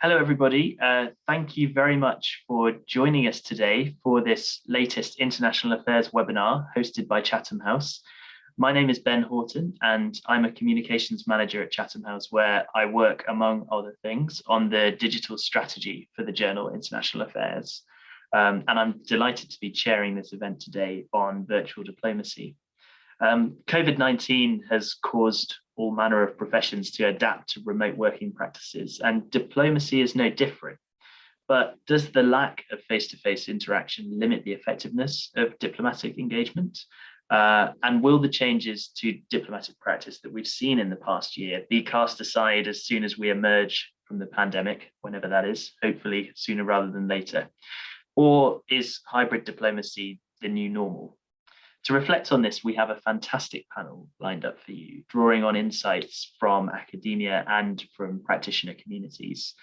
Hello, everybody. Thank you very much for joining us today for this latest International Affairs webinar hosted by Chatham House. My name is Ben Horton, and I'm a communications manager at Chatham House, where I work, among other things, on the digital strategy for the journal International Affairs. And I'm delighted to be chairing this event today on virtual diplomacy. COVID-19 has caused all manner of professions to adapt to remote working practices, and diplomacy is no different. But does the lack of face-to-face interaction limit the effectiveness of diplomatic engagement? And will the changes to diplomatic practice that we've seen in the past year be cast aside as soon as we emerge from the pandemic, whenever that is, hopefully sooner rather than later? Or is hybrid diplomacy the new normal? To reflect on this, we have a fantastic panel lined up for you, drawing on insights from academia and from practitioner communities.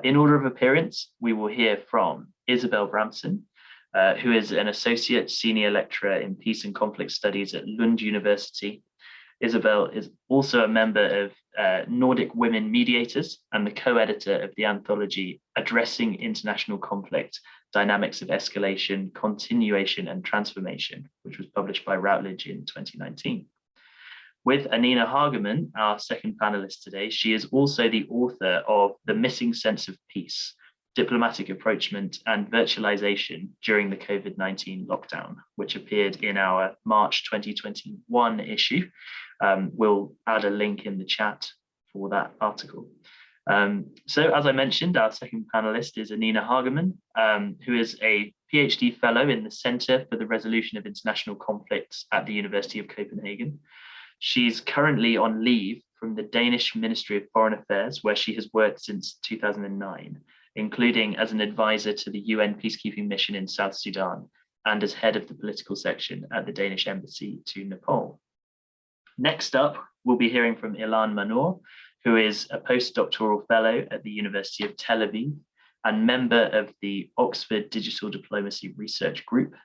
In order of appearance, we will hear from Isabel Bramsen, who is an associate senior lecturer in peace and conflict studies at Lund University. Isabel is also a member of Nordic Women Mediators and the co-editor of the anthology Addressing International Conflict: Dynamics of Escalation, Continuation and Transformation, which was published by Routledge in 2019. With Anine Hagemann, our second panelist today, she is also the author of The Missing Sense of Peace: Diplomatic Approachment and Virtualization During the COVID-19 Lockdown, which appeared in our March 2021 issue. We'll add a link in the chat for that article. So as I mentioned, our second panelist is Anine Hagemann, who is a PhD fellow in the Center for the Resolution of International Conflicts at the University of Copenhagen. She's currently on leave from the Danish Ministry of Foreign Affairs, where she has worked since 2009, including as an advisor to the UN peacekeeping mission in South Sudan and as head of the political section at the Danish Embassy to Nepal. Next up, we'll be hearing from Ilan Manor, who is a postdoctoral fellow at the University of Tel Aviv and member of the Oxford Digital Diplomacy Research Group.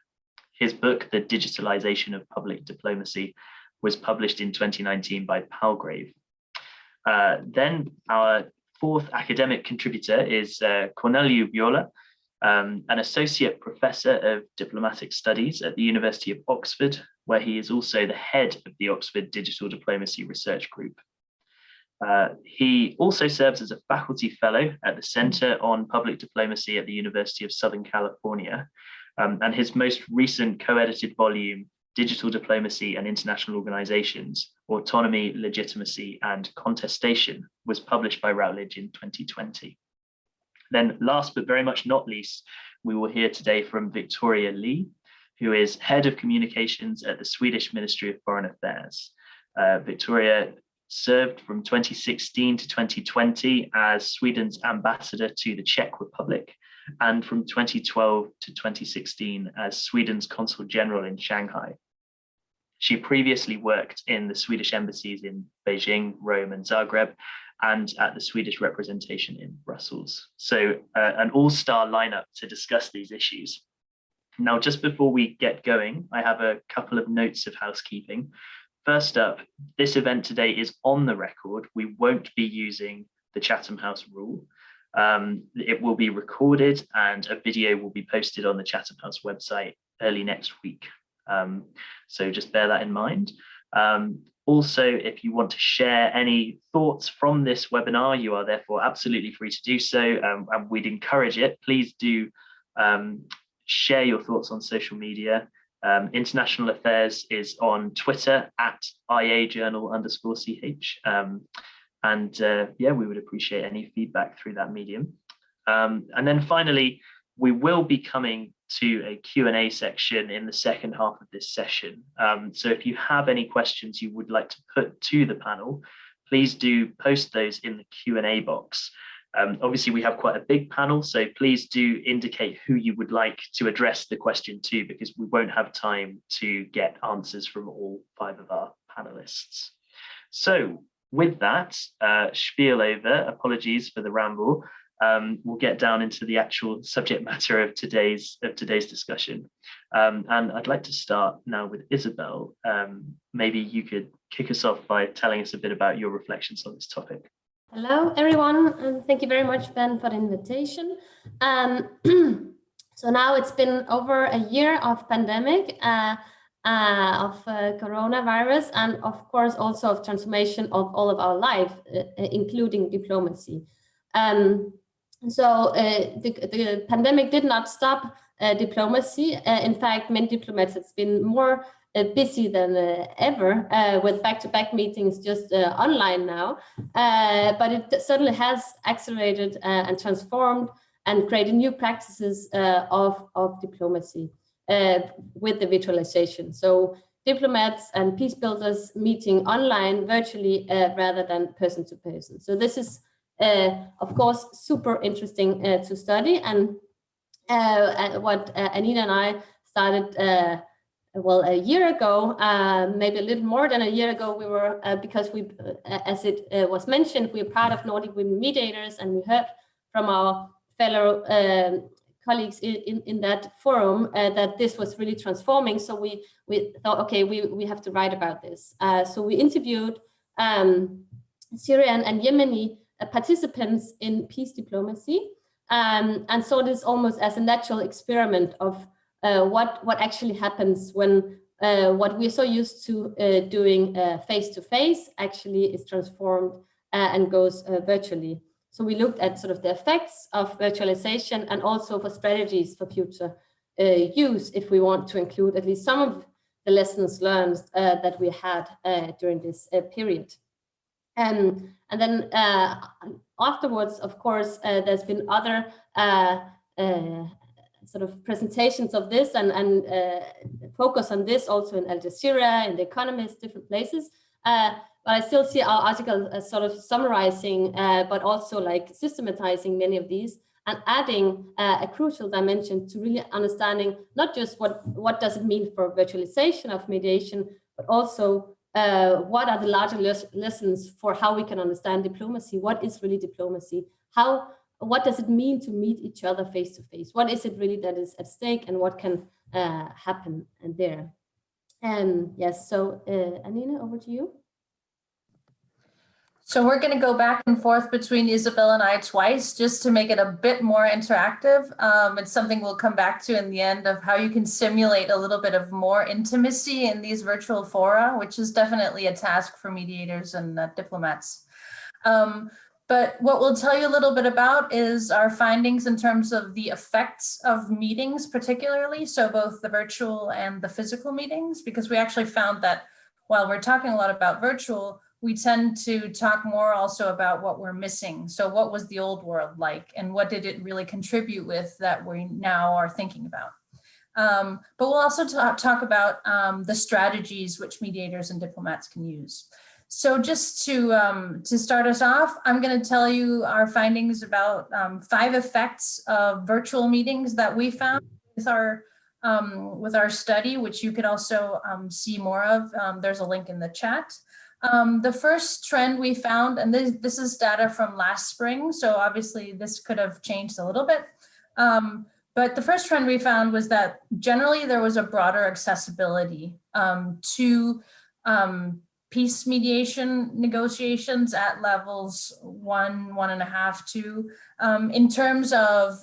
His book, The Digitalization of Public Diplomacy, was published in 2019 by Palgrave. Then our fourth academic contributor is Corneliu Bjola, an associate professor of diplomatic studies at the University of Oxford, where he is also the head of the Oxford Digital Diplomacy Research Group. He also serves as a faculty fellow at the Center on Public Diplomacy at the University of Southern California, and his most recent co-edited volume, Digital Diplomacy and International Organizations: Autonomy, Legitimacy, and Contestation, was published by Routledge in 2020. Then last but very much not least, we will hear today from Victoria Lee, who is head of communications at the Swedish Ministry of Foreign Affairs. Victoria served from 2016 to 2020 as Sweden's ambassador to the Czech Republic, and from 2012 to 2016 as Sweden's consul general in Shanghai. She previously worked in the Swedish embassies in Beijing, Rome, and Zagreb, and at the Swedish representation in Brussels. So an all-star lineup to discuss these issues. Now, just before we get going, I have a couple of notes of housekeeping. First up, this event today is on the record. We won't be using the Chatham House rule. It will be recorded and a video will be posted on the Chatham House website early next week. So just bear that in mind. Also, if you want to share any thoughts from this webinar, you are therefore absolutely free to do so, and we'd encourage it. Please do share your thoughts on social media. International Affairs is on Twitter at IAjournal_CH. Yeah, we would appreciate any feedback through that medium. And then finally, we will be coming to a Q&A section in the second half of this session. So if you have any questions you would like to put to the panel, please do post those in the Q&A box. Obviously, we have quite a big panel, so please do indicate who you would like to address the question to, because we won't have time to get answers from all 5 of our panelists. So with that, spiel over, apologies for the ramble. We'll get down into the actual subject matter of today's discussion. And I'd like to start now with Isabel. Maybe you could kick us off by telling us a bit about your reflections on this topic. Hello, everyone, and thank you very much, Ben, for the invitation. So now it's been over a year of pandemic, of coronavirus, and of course also of transformation of all of our life, including diplomacy. So the pandemic did not stop diplomacy. In fact, many diplomats have been more busy than ever with back-to-back meetings just online now. But it certainly has accelerated and transformed and created new practices of diplomacy with the virtualization. So diplomats and peace builders meeting online virtually rather than person to person. So this is, of course, super interesting to study. And what Anine and I started well, a year ago, maybe a little more than a year ago, we were, because we, as it was mentioned, we're part of Nordic Women Mediators, and we heard from our fellow colleagues in that forum that this was really transforming. So we thought, okay, we have to write about this. So we interviewed Syrian and Yemeni participants in peace diplomacy, and saw this almost as a natural experiment of what actually happens when what we're so used to doing face-to-face actually is transformed and goes virtually. So we looked at sort of the effects of virtualization and also for strategies for future use, if we want to include at least some of the lessons learned that we had during this period. And then afterwards, of course, there's been other sort of presentations of this and focus on this also in Al Jazeera, in The Economist, different places. But I still see our article as sort of summarizing, but also like systematizing many of these and adding a crucial dimension to really understanding not just what does it mean for virtualization of mediation, but also what are the larger lessons for how we can understand diplomacy? What is really diplomacy? What does it mean to meet each other face to face? What is it really that is at stake, and what can happen there? And yes, so Anine, over to you. So we're going to go back and forth between Isabel and I twice just to make it a bit more interactive. It's something we'll come back to in the end of how you can simulate a little bit of more intimacy in these virtual fora, which is definitely a task for mediators and diplomats. But what we'll tell you a little bit about is our findings in terms of the effects of meetings, particularly, so both the virtual and the physical meetings, because we actually found that while we're talking a lot about virtual, we tend to talk more also about what we're missing. So what was the old world like, and what did it really contribute with that we now are thinking about? But we'll also talk about the strategies which mediators and diplomats can use. So just to start us off, I'm going to tell you our findings about 5 effects of virtual meetings that we found with our study, which you can also see more of. There's a link in the chat. The first trend we found, and this is data from last spring, so obviously this could have changed a little bit. But the first trend we found was that generally there was a broader accessibility to peace mediation negotiations at levels 1, 1.5, 2, in terms of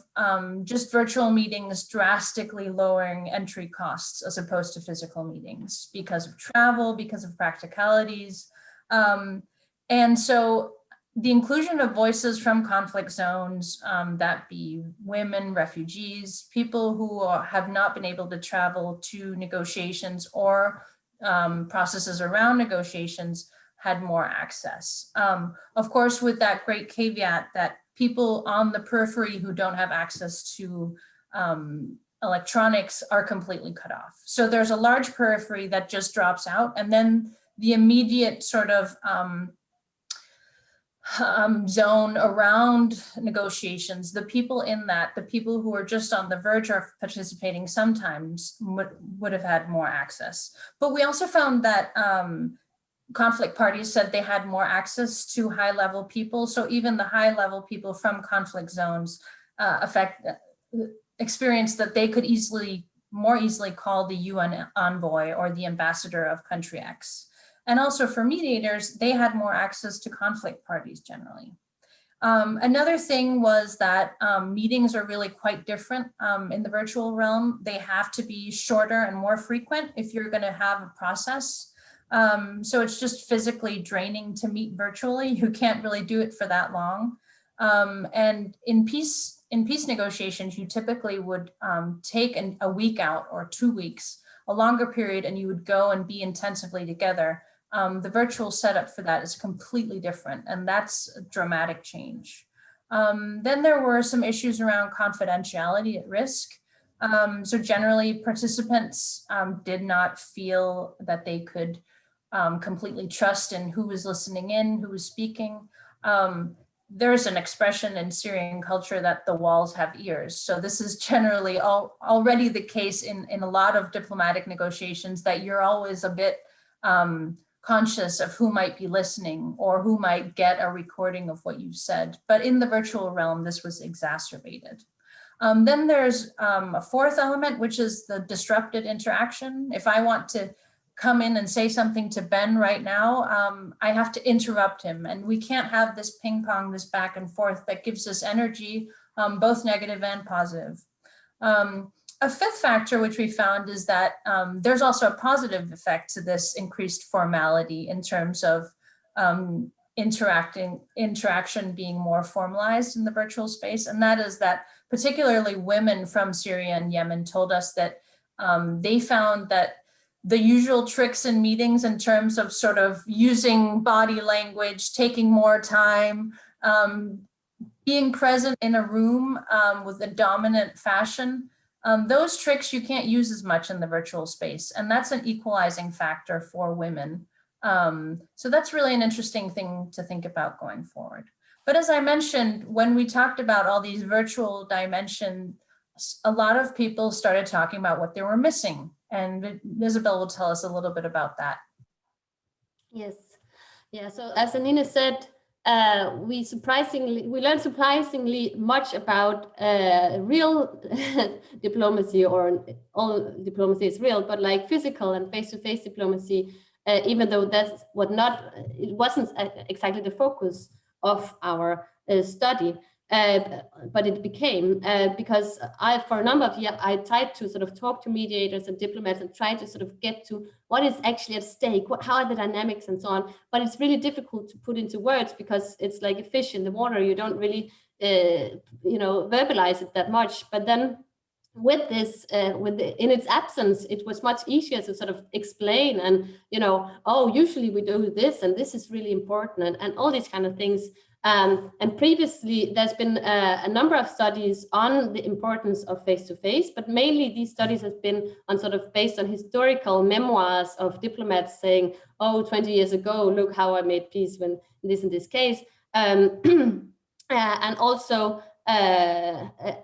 just virtual meetings drastically lowering entry costs as opposed to physical meetings because of travel, because of practicalities. And so the inclusion of voices from conflict zones, that be women, refugees, people who have not been able to travel to negotiations or processes around negotiations had more access. Of course, with that great caveat that people on the periphery who don't have access to electronics are completely cut off. So there's a large periphery that just drops out, and then the immediate sort of zone around negotiations, the people in that, the people who are just on the verge of participating sometimes would have had more access. But we also found that conflict parties said they had more access to high-level people. So even the high-level people from conflict zones experienced that they could more easily call the UN envoy or the ambassador of country X. And also for mediators, they had more access to conflict parties generally. Another thing was that meetings are really quite different in the virtual realm. They have to be shorter and more frequent if you're going to have a process. So it's just physically draining to meet virtually. You can't really do it for that long. And in peace negotiations, you typically would take a week out or 2 weeks, a longer period, and you would go and be intensively together. The virtual setup for that is completely different, and that's a dramatic change. Then there were some issues around confidentiality at risk. So generally, participants did not feel that they could completely trust in who was listening in, who was speaking. There's an expression in Syrian culture that the walls have ears. So this is generally already the case in a lot of diplomatic negotiations, that you're always a bit conscious of who might be listening or who might get a recording of what you've said. But in the virtual realm, this was exacerbated. Then there's a fourth element, which is the disrupted interaction. If I want to come in and say something to Ben right now, I have to interrupt him, and we can't have this ping pong, this back and forth that gives us energy, both negative and positive. A fifth factor, which we found, is that there's also a positive effect to this increased formality in terms of interaction being more formalized in the virtual space. And that is that particularly women from Syria and Yemen told us that they found that the usual tricks in meetings in terms of sort of using body language, taking more time, being present in a room with a dominant fashion, those tricks you can't use as much in the virtual space. And that's an equalizing factor for women. So that's really an interesting thing to think about going forward. But as I mentioned, when we talked about all these virtual dimensions, a lot of people started talking about what they were missing. And Isabel will tell us a little bit about that. Yes. Yeah. So as Anine said, we learned surprisingly much about real diplomacy, or all diplomacy is real, but like physical and face-to-face diplomacy, even though it wasn't exactly the focus of our study. But it became, because for a number of years, I tried to sort of talk to mediators and diplomats and try to sort of get to what is actually at stake, how are the dynamics and so on. But it's really difficult to put into words, because it's like a fish in the water. You don't really, verbalize it that much. But then with this, in its absence, it was much easier to sort of explain and, usually we do this and this is really important and all these kind of things. And previously, there's been a number of studies on the importance of face-to-face, but mainly these studies have been on sort of based on historical memoirs of diplomats saying, 20 years ago, look how I made peace when this in this case. And also,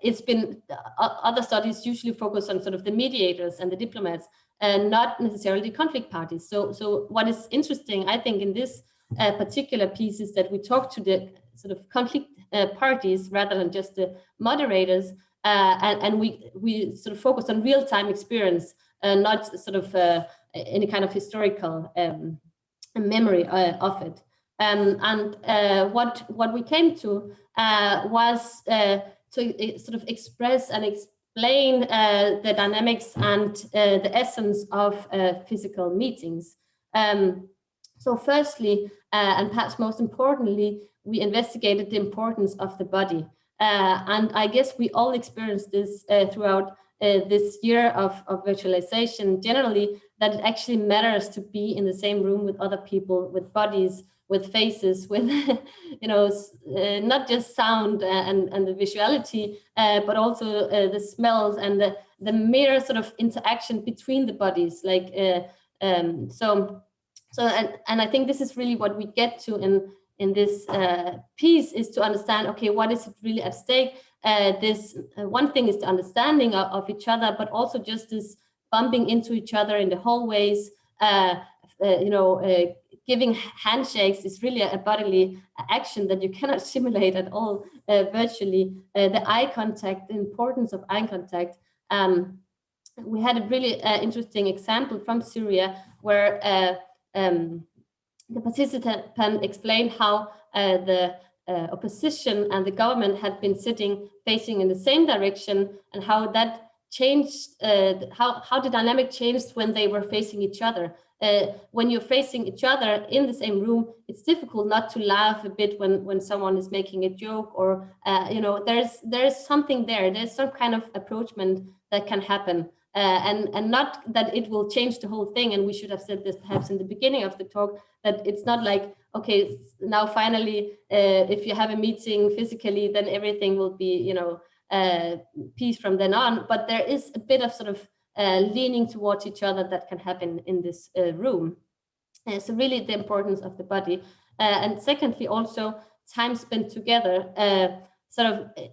it's been other studies usually focus on sort of the mediators and the diplomats, and not necessarily conflict parties. So what is interesting, I think, in this particular piece is that we talk to the sort of conflict parties rather than just the moderators, and we sort of focus on real-time experience, not sort of any kind of historical memory of it. And what we came to was to sort of express and explain the dynamics and the essence of physical meetings. So firstly, and perhaps most importantly, we investigated the importance of the body. And I guess we all experienced this throughout this year of virtualization generally, that it actually matters to be in the same room with other people, with bodies, with faces, with, not just sound and the visuality, but also the smells and the mere sort of interaction between the bodies. And I think this is really what we get to in this piece, is to understand, okay, what is really at stake? This one thing is the understanding of each other, but also just this bumping into each other in the hallways, giving handshakes is really a bodily action that you cannot simulate at all virtually. The eye contact, the importance of eye contact. We had a really interesting example from Syria where the participant explained how the opposition and the government had been sitting facing in the same direction, and how that changed, how the dynamic changed when they were facing each other. When you're facing each other in the same room, it's difficult not to laugh a bit when someone is making a joke, or there's something there. There's some kind of approachment that can happen, and not that it will change the whole thing. And we should have said this perhaps in the beginning of the talk, that it's not like, okay, now finally, if you have a meeting physically, then everything will be, peace from then on. But there is a bit of sort of leaning towards each other that can happen in this room. So really the importance of the body. And secondly, also time spent together.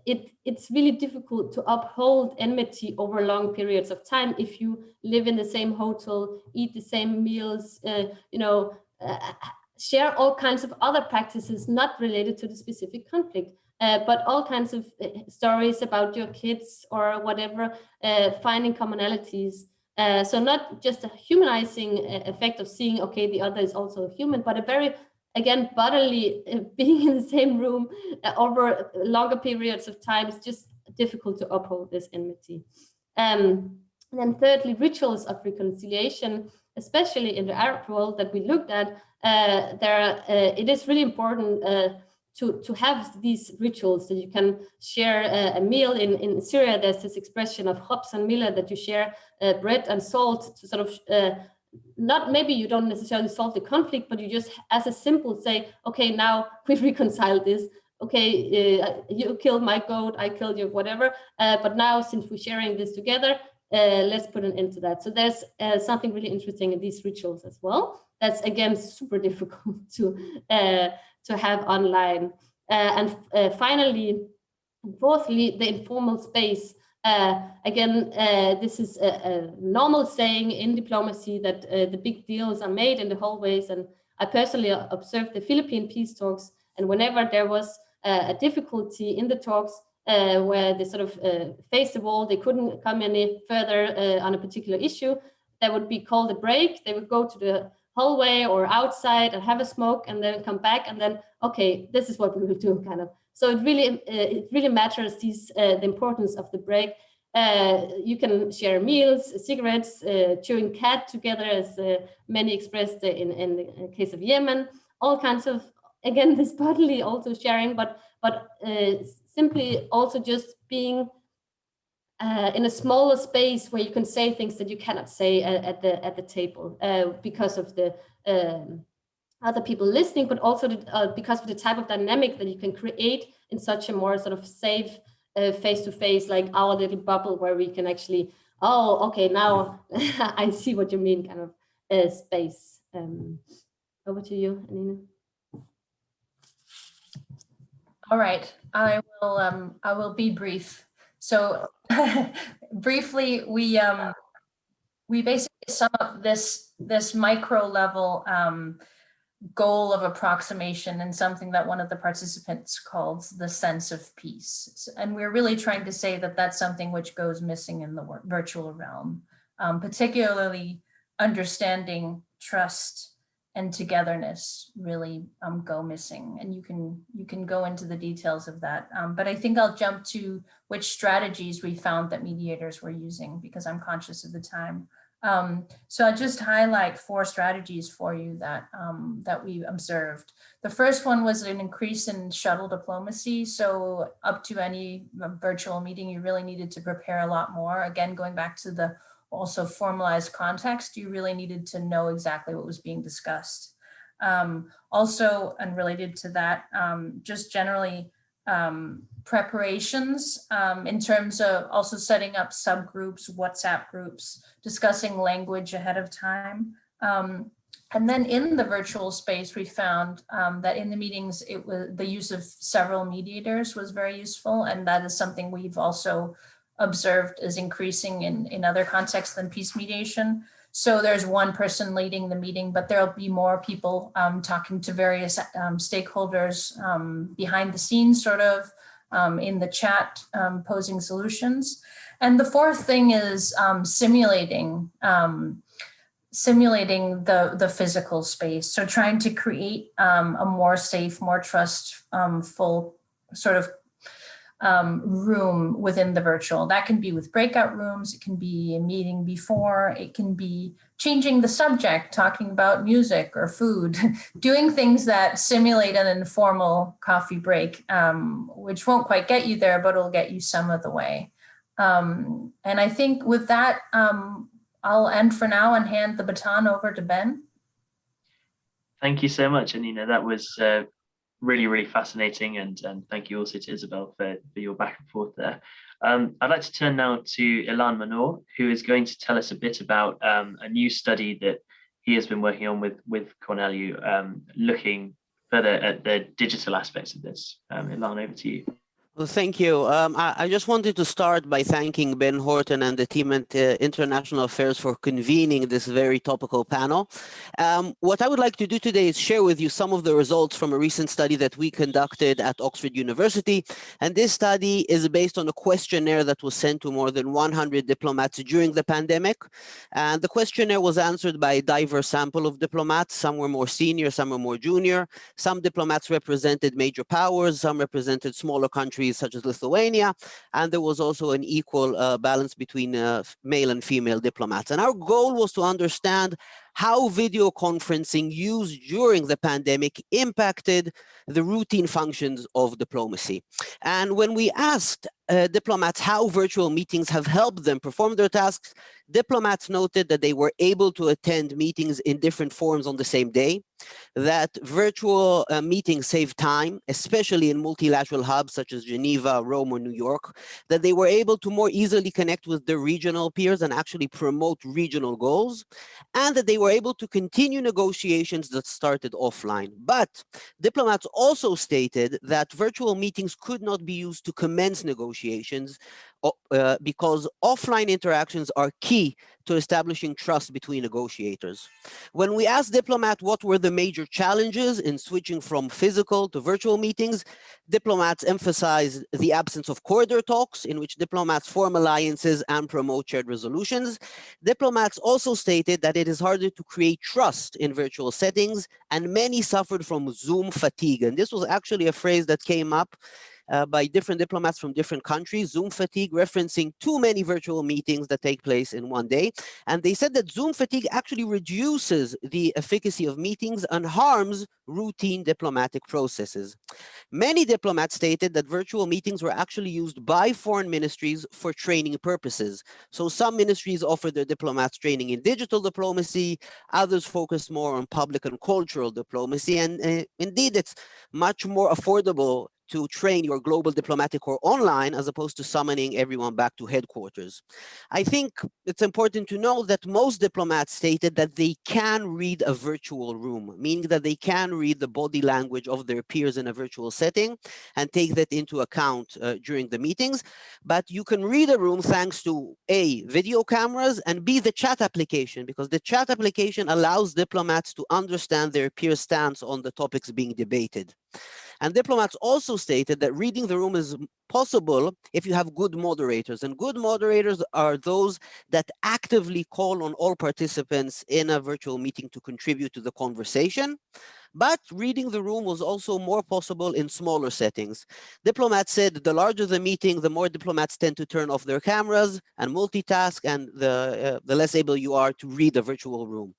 It's really difficult to uphold enmity over long periods of time if you live in the same hotel, eat the same meals, share all kinds of other practices not related to the specific conflict. But all kinds of stories about your kids or whatever, finding commonalities. So not just a humanizing effect of seeing, okay, the other is also human, but a very, again, bodily being in the same room over longer periods of time is just difficult to uphold this enmity. And then thirdly, rituals of reconciliation, especially in the Arab world that we looked at, it is really important to have these rituals that you can share a meal. In Syria, there's this expression of khobz and millah, that you share bread and salt to sort of, not maybe you don't necessarily solve the conflict, but you just as a simple say, okay, now we've reconciled this. Okay, you killed my goat, I killed you, whatever. But now since we're sharing this together, let's put an end to that. So there's something really interesting in these rituals as well. That's again super difficult to have online. And finally, fourthly, the informal space. Again, this is a normal saying in diplomacy that the big deals are made in the hallways. And I personally observed the Philippine peace talks, and whenever there was a difficulty in the talks where they sort of faced the wall, they couldn't come any further on a particular issue, there would be called a break. They would go to the hallway or outside and have a smoke, and then come back, and then, okay, this is what we will do, kind of. So it really matters, the importance of the break. You can share meals, cigarettes, chewing cat together, as many expressed in the case of Yemen. All kinds of, again, this bodily also sharing, but simply also just being in a smaller space where you can say things that you cannot say at the table because of the other people listening, but also because of the type of dynamic that you can create in such a more sort of safe face-to-face, like our little bubble, where we can actually, oh, okay, now I see what you mean, kind of space. Over to you, Anine. All right, I will be brief. So briefly, we basically sum up this micro level goal of approximation in something that one of the participants calls the sense of peace. And we're really trying to say that that's something which goes missing in the virtual realm, particularly understanding, trust, and togetherness really go missing. And you can go into the details of that. But I think I'll jump to which strategies we found that mediators were using, because I'm conscious of the time. So I'll just highlight 4 strategies for you that we observed. The first one was an increase in shuttle diplomacy. So up to any virtual meeting, you really needed to prepare a lot more. Again, going back to the also formalized context, you really needed to know exactly what was being discussed. Also, and related to that, just generally preparations in terms of also setting up subgroups, WhatsApp groups, discussing language ahead of time. And then in the virtual space, we found that in the meetings, the use of several mediators was very useful. And that is something we've also observed as increasing in other contexts than peace mediation. So there's one person leading the meeting, but there'll be more people talking to various stakeholders behind the scenes, sort of in the chat, posing solutions. And the fourth thing is simulating simulating the physical space. So trying to create a more safe, more trustful sort of room within the virtual. That can be with breakout rooms, it can be a meeting before, it can be changing the subject, talking about music or food, doing things that simulate an informal coffee break, which won't quite get you there, but it'll get you some of the way. And I think with that, I'll end for now and hand the baton over to Ben. Thank you so much, Anine. That was really, really fascinating. And thank you also to Isabel for your back and forth there. I'd like to turn now to Ilan Manor, who is going to tell us a bit about a new study that he has been working on with Corneliu, looking further at the digital aspects of this. Ilan, over to you. Well, thank you. I just wanted to start by thanking Ben Horton and the team at International Affairs for convening this very topical panel. What I would like to do today is share with you some of the results from a recent study that we conducted at Oxford University. And this study is based on a questionnaire that was sent to more than 100 diplomats during the pandemic. And the questionnaire was answered by a diverse sample of diplomats. Some were more senior, some were more junior. Some diplomats represented major powers, some represented smaller countries such as Lithuania, and there was also an equal balance between male and female diplomats. And our goal was to understand how video conferencing used during the pandemic impacted the routine functions of diplomacy. And when we asked diplomats how virtual meetings have helped them perform their tasks, diplomats noted that they were able to attend meetings in different forms on the same day, that virtual meetings save time, especially in multilateral hubs such as Geneva, Rome, or New York, that they were able to more easily connect with their regional peers and actually promote regional goals, and that they were able to continue negotiations that started offline. But diplomats also stated that virtual meetings could not be used to commence negotiations because offline interactions are key to establishing trust between negotiators. When we asked diplomats what were the major challenges in switching from physical to virtual meetings, diplomats emphasized the absence of corridor talks in which diplomats form alliances and promote shared resolutions. Diplomats also stated that it is harder to create trust in virtual settings, and many suffered from Zoom fatigue. And this was actually a phrase that came up by different diplomats from different countries, Zoom fatigue, referencing too many virtual meetings that take place in one day. And they said that Zoom fatigue actually reduces the efficacy of meetings and harms routine diplomatic processes. Many diplomats stated that virtual meetings were actually used by foreign ministries for training purposes. So some ministries offered their diplomats training in digital diplomacy, others focused more on public and cultural diplomacy. And indeed, it's much more affordable to train your global diplomatic corps online as opposed to summoning everyone back to headquarters. I think it's important to know that most diplomats stated that they can read a virtual room, meaning that they can read the body language of their peers in a virtual setting and take that into account during the meetings. But you can read a room thanks to A, video cameras, and B, the chat application, because the chat application allows diplomats to understand their peers' stance on the topics being debated. And diplomats also stated that reading the room is possible if you have good moderators. And good moderators are those that actively call on all participants in a virtual meeting to contribute to the conversation. But reading the room was also more possible in smaller settings. Diplomats said the larger the meeting, the more diplomats tend to turn off their cameras and multitask, and the less able you are to read a virtual room.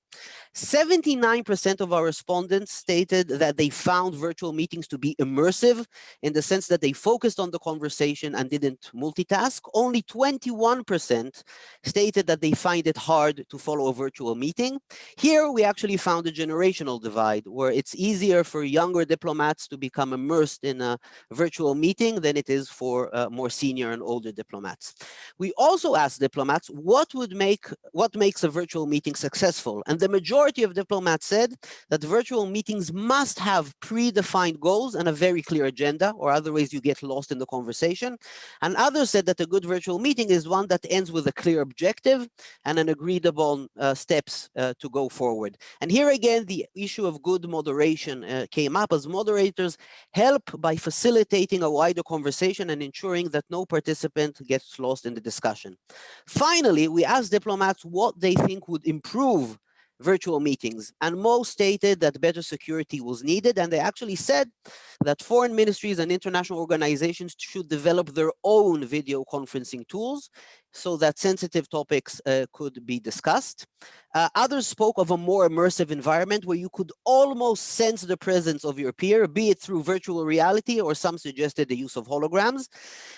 79% of our respondents stated that they found virtual meetings to be immersive in the sense that they focused on the conversation and didn't multitask. Only 21% stated that they find it hard to follow a virtual meeting. Here, we actually found a generational divide where it's easier for younger diplomats to become immersed in a virtual meeting than it is for more senior and older diplomats. We also asked diplomats what makes a virtual meeting successful, and the majority of diplomats said that virtual meetings must have predefined goals and a very clear agenda, or otherwise you get lost in the conversation. And others said that a good virtual meeting is one that ends with a clear objective and an agreed upon steps to go forward. And here again, the issue of good moderation came up, as moderators help by facilitating a wider conversation and ensuring that no participant gets lost in the discussion. Finally, we asked diplomats what they think would improve virtual meetings, and most stated that better security was needed, and they actually said that foreign ministries and international organizations should develop their own video conferencing tools so that sensitive topics could be discussed. Others spoke of a more immersive environment where you could almost sense the presence of your peer, be it through virtual reality, or some suggested the use of holograms.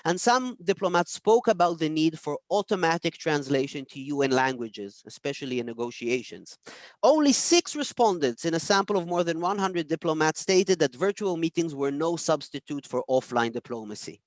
And some diplomats spoke about the need for automatic translation to UN languages, especially in negotiations. Only 6 respondents in a sample of more than 100 diplomats stated that virtual meetings were no substitute for offline diplomacy.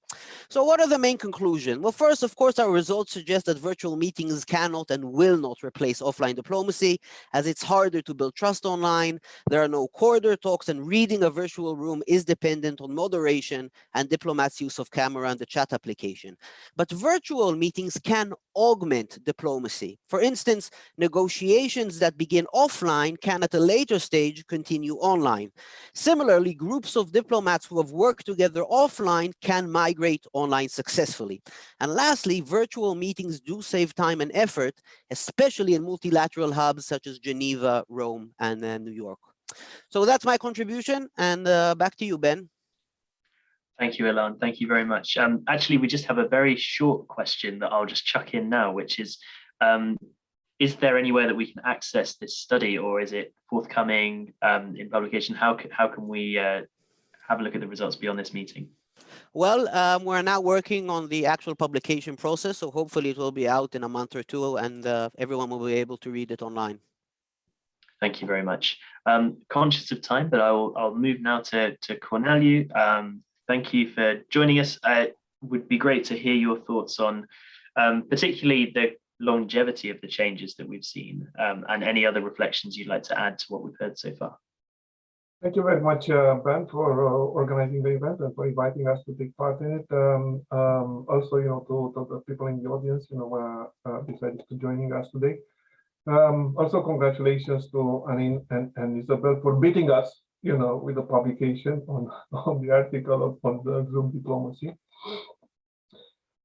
So what are the main conclusions? Well, first, of course, our results suggest that virtual meetings cannot and will not replace offline diplomacy, as it's harder to build trust online. There are no corridor talks, and reading a virtual room is dependent on moderation and diplomats' use of camera and the chat application. But virtual meetings can augment diplomacy. For instance, negotiations that begin offline can at a later stage continue online. Similarly, groups of diplomats who have worked together offline can migrate online successfully. And lastly, virtual meetings do save time and effort, especially in multilateral hubs such as Geneva, Rome, and New York. So that's my contribution, and back to you, Ben. Thank you, Ilan. Thank you very much. Actually, we just have a very short question that I'll just chuck in now, which is there anywhere that we can access this study, or is it forthcoming in publication? How can we have a look at the results beyond this meeting? Well, we're now working on the actual publication process, so hopefully it will be out in a month or two, and everyone will be able to read it online. Thank you very much. Conscious of time, but I'll move now to Corneliu. Thank you for joining us. It would be great to hear your thoughts on particularly the longevity of the changes that we've seen, and any other reflections you'd like to add to what we've heard so far. Thank you very much, Ben, for organizing the event and for inviting us to take part in it. Also, to the people in the audience, decided to joining us today. Also, congratulations to Anine and Isabel for beating us, with the publication on the article on the Zoom diplomacy.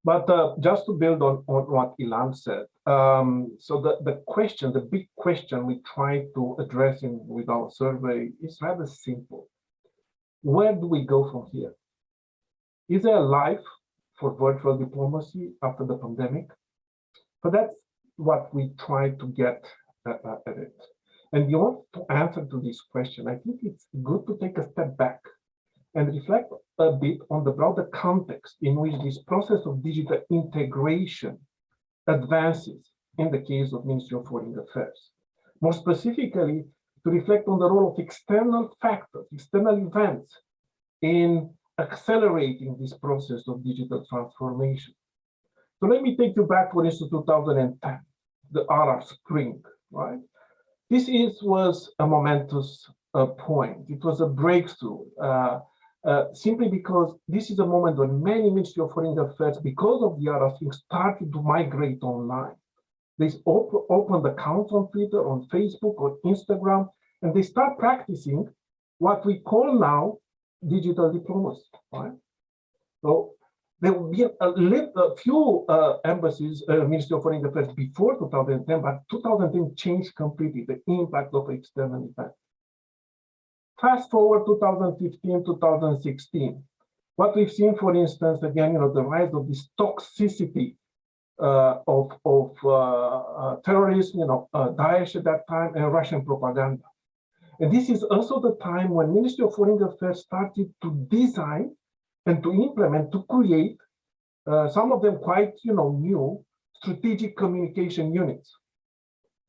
But just to build on what Ilan said, so the big question we try to address with our survey is rather simple. Where do we go from here? Is there a life for virtual diplomacy after the pandemic? So that's what we try to get at it. And in order to answer to this question, I think it's good to take a step back and reflect a bit on the broader context in which this process of digital integration advances in the case of Ministry of Foreign Affairs. More specifically, to reflect on the role of external factors, external events in accelerating this process of digital transformation. So let me take you back, for instance, to 2010, the Arab Spring, right? This was a momentous point. It was a breakthrough. Simply because this is a moment when many Ministry of Foreign Affairs, because of the Arab Spring, started to migrate online. They opened accounts on Twitter, on Facebook, on Instagram, and they start practicing what we call now digital diplomacy. Right? So there will be a few embassies, Ministry of Foreign Affairs before 2010, but 2010 changed completely the impact of external events. Fast forward 2015, 2016. What we've seen, for instance, again, the rise of this toxicity of terrorism, Daesh at that time, and Russian propaganda. And this is also the time when Ministry of Foreign Affairs started to design and to implement, to create, some of them quite, new strategic communication units.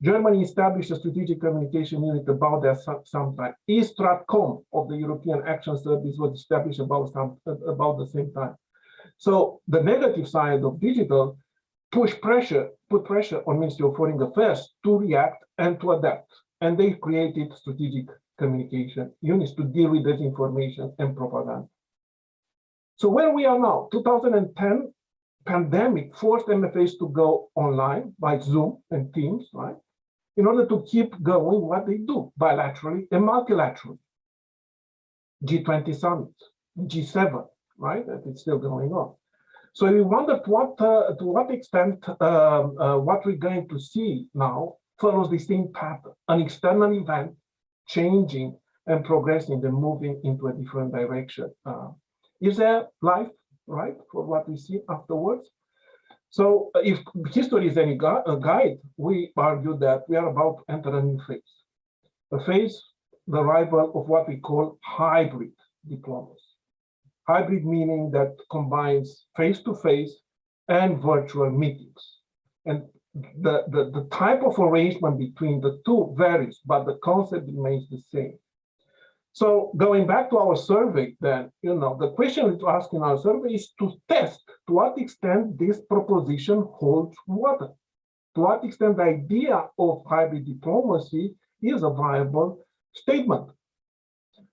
Germany established a strategic communication unit about that sometime. Stratcom of the European Action Service was established about the same time. So the negative side of digital put pressure on Ministry of Foreign Affairs to react and to adapt. And they created strategic communication units to deal with disinformation and propaganda. So where we are now, 2010, pandemic forced MFAs to go online by Zoom and Teams, right? In order to keep going what they do bilaterally and multilaterally. G20 summits, G7, right? That it's still going on. So we wonder to what extent what we're going to see now follows the same pattern, an external event changing and progressing and moving into a different direction. Is there life, right, for what we see afterwards? So if history is any guide, we argue that we are about to enter a new phase. A phase, the arrival of what we call hybrid diplomacy. Hybrid meaning that combines face-to-face and virtual meetings. And the type of arrangement between the two varies, but the concept remains the same. So going back to our survey, then, the question to ask in our survey is to test to what extent this proposition holds water. To what extent the idea of hybrid diplomacy is a viable statement.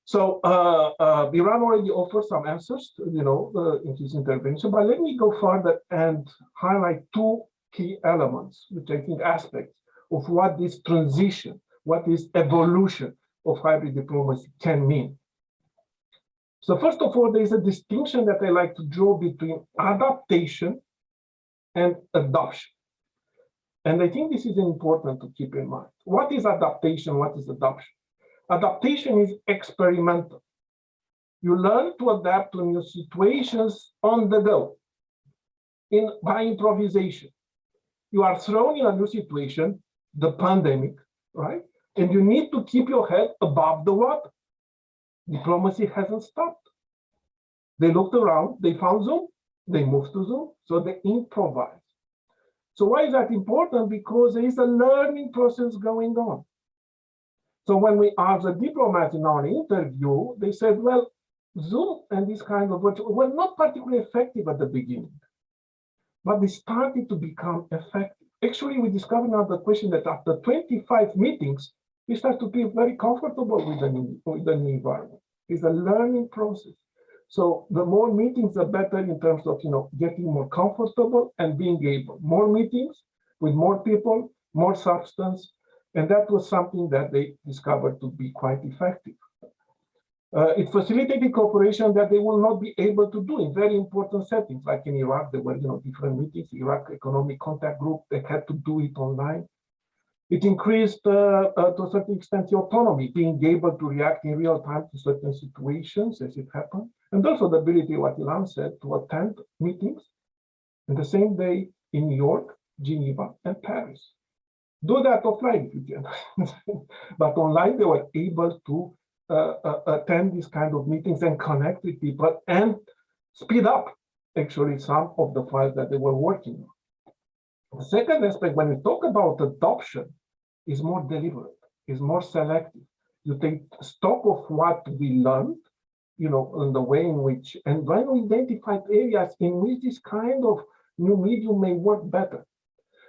So Biran already offered some answers, in his intervention, but let me go further and highlight two key elements, which I think aspects of what this transition, what this evolution of hybrid diplomacy can mean. So first of all, there is a distinction that I like to draw between adaptation and adoption. And I think this is important to keep in mind. What is adaptation? What is adoption? Adaptation is experimental. You learn to adapt to new situations on the go, by improvisation. You are thrown in a new situation, the pandemic, right? And you need to keep your head above the water. Diplomacy hasn't stopped. They looked around, they found Zoom, they moved to Zoom, so they improvise. So why is that important? Because there is a learning process going on. So when we asked the diplomats in our interview, they said, well, Zoom and this kind of virtual were not particularly effective at the beginning, but they started to become effective. Actually, we discovered now the question that after 25 meetings, we start to feel very comfortable with the new environment. It's a learning process. So the more meetings, the better in terms of getting more comfortable and being able. More meetings with more people, more substance, and that was something that they discovered to be quite effective. It facilitated cooperation that they will not be able to do in very important settings, like in Iraq. There were different meetings. Iraq Economic Contact Group, they had to do it online. It increased to a certain extent the autonomy, being able to react in real time to certain situations as it happened, and also the ability, what Ilan said, to attend meetings in the same day in New York, Geneva, and Paris. Do that offline if you can, but online they were able to attend these kind of meetings and connect with people and speed up actually some of the files that they were working on. The second aspect, when we talk about adoption, is more deliberate, is more selective. You take stock of what we learned, in the way in which, and when we identified areas in which this kind of new medium may work better.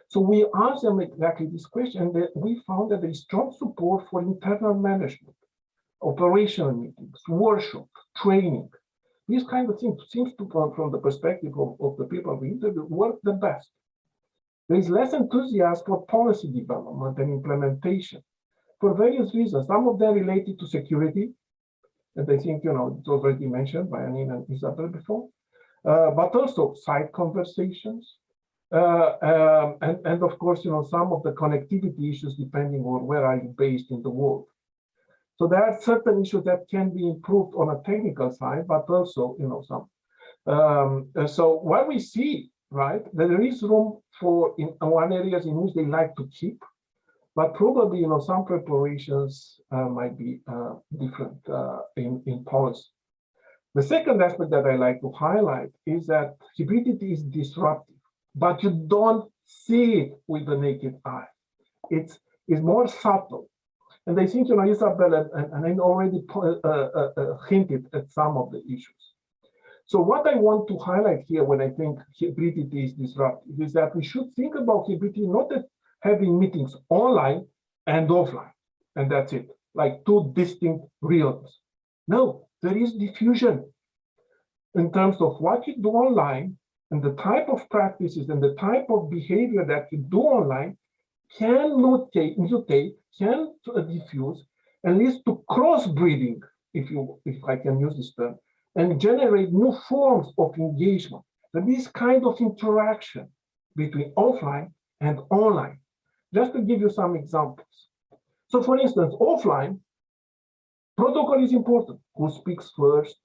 So we asked them exactly this question, and we found that there is strong support for internal management, operational meetings, workshop, training. These kind of things seems to come from the perspective of the people we interviewed work the best. There is less enthusiasm for policy development and implementation for various reasons. Some of them related to security, and I think it's already mentioned by Anine and Isabel before, but also side conversations, and of course some of the connectivity issues depending on where are you based in the world. So there are certain issues that can be improved on a technical side, but also some. So what we see, right, that there is room for in one areas in which they like to keep, but probably some preparations might be different in policy. The second aspect that I like to highlight is that hybridity is disruptive, but you don't see it with the naked eye. It's more subtle. And I think Isabel and I already hinted at some of the issues. So what I want to highlight here when I think hybridity is disruptive is that we should think about hybridity not as having meetings online and offline, and that's it, like two distinct realms. No, there is diffusion in terms of what you do online and the type of practices and the type of behavior that you do online can mutate, can diffuse, and leads to crossbreeding, if I can use this term, and generate new forms of engagement. So this kind of interaction between offline and online Just to give you some examples. So for instance, offline, protocol is important. Who speaks first?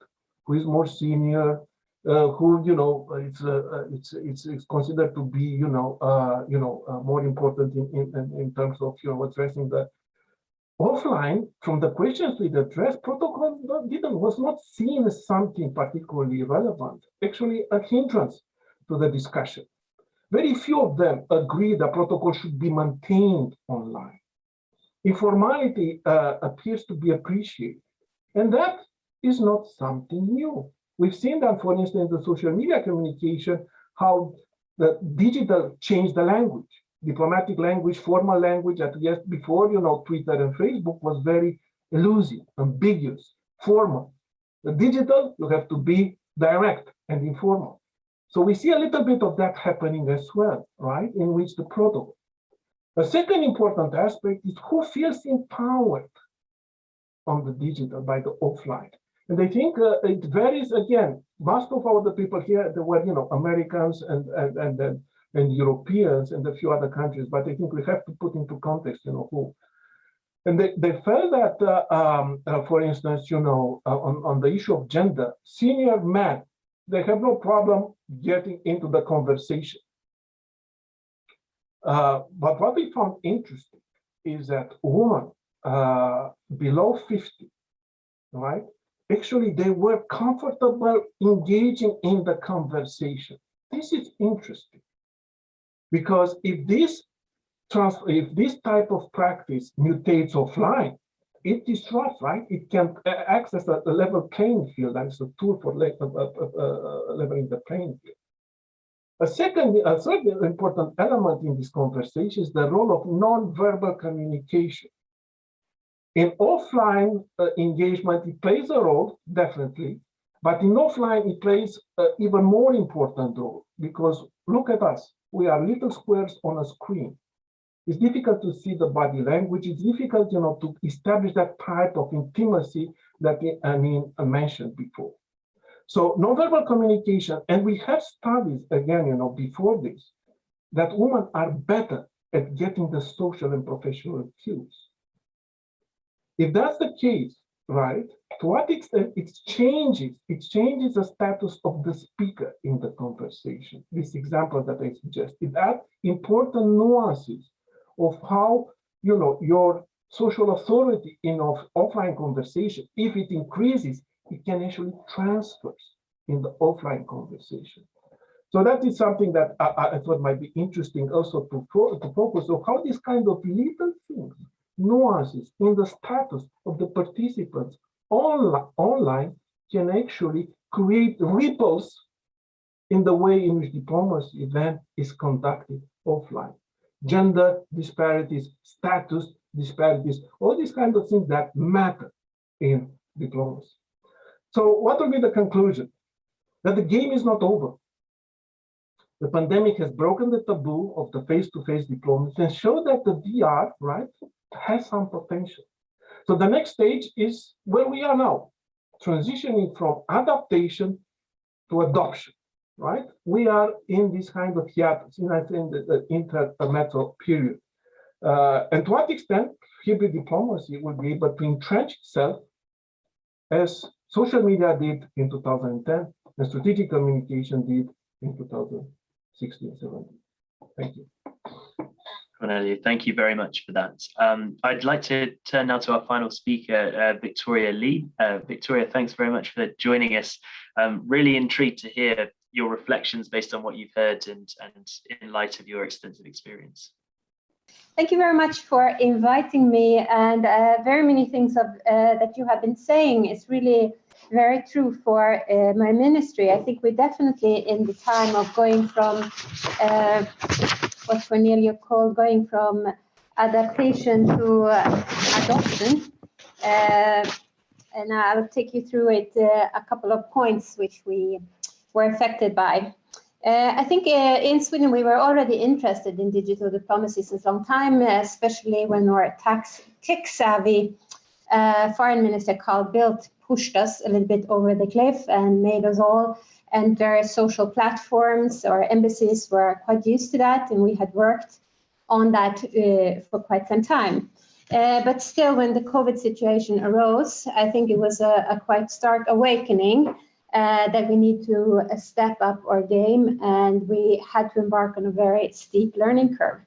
Who is more senior? Who, you know, it's considered to be, more important in terms of, addressing the offline. From the questions we addressed, protocol was not seen as something particularly relevant, actually a hindrance to the discussion. Very few of them agree that protocol should be maintained online. Informality appears to be appreciated, and that is not something new. We've seen that, for instance, the social media communication, how the digital changed the language. Diplomatic language, formal language, at yes, before, Twitter and Facebook was very elusive, ambiguous, formal. The digital, you have to be direct and informal. So we see a little bit of that happening as well, right? In which the protocol. A second important aspect is who feels empowered on the digital by the offline. And I think it varies again. Most of all the people here, there were, Americans and Europeans and a few other countries, but I think we have to put into context, who. And they felt that, for instance, on the issue of gender, senior men, they have no problem getting into the conversation. But what we found interesting is that women below 50, right? Actually, they were comfortable engaging in the conversation. This is interesting because if this type of practice mutates offline, it disrupts, right? It can access a level playing field. That is a tool for leveling the playing field. A third important element in this conversation is the role of non-verbal communication. In offline engagement, it plays a role, definitely, but in offline, it plays an even more important role because look at us, we are little squares on a screen. It's difficult to see the body language. It's difficult, to establish that type of intimacy that Anine mentioned before. So nonverbal communication, and we have studies again, before this, that women are better at getting the social and professional cues. If that's the case, right, to what extent it changes the status of the speaker in the conversation. This example that I suggest, it adds important nuances of how, your social authority in offline conversation, if it increases, it can actually transfer in the offline conversation. So that is something that I thought might be interesting also to focus on how these kind of little things, nuances in the status of the participants online can actually create ripples in the way in which diplomacy then is conducted offline. Gender disparities, status disparities, all these kinds of things that matter in diplomacy. So what will be the conclusion? That the game is not over. The pandemic has broken the taboo of the face-to-face diplomacy and showed that the VR, right, has some potential. So the next stage is where we are now, transitioning from adaptation to adoption, right? We are in this kind of hiatus, in the intermezzo period. And to what extent hybrid diplomacy will be able to entrench itself as social media did in 2010 and strategic communication did in 2016-17. Thank you. Corneliu, thank you very much for that. I'd like to turn now to our final speaker, Victoria Lee. Victoria, thanks very much for joining us. Really intrigued to hear your reflections based on what you've heard and in light of your extensive experience. Thank you very much for inviting me, and very many things that you have been saying is really very true for my ministry. I think we're definitely in the time of going from what Corneliu called going from adaptation to adoption. And I'll take you through it a couple of points which we were affected by. I think in Sweden we were already interested in digital diplomacy since a long time, especially when our tech-savvy foreign minister Carl Bildt pushed us a little bit over the cliff and made us all enter social platforms. Our embassies were quite used to that, and we had worked on that for quite some time. But still, when the COVID situation arose, I think it was a quite stark awakening that we need to step up our game, and we had to embark on a very steep learning curve.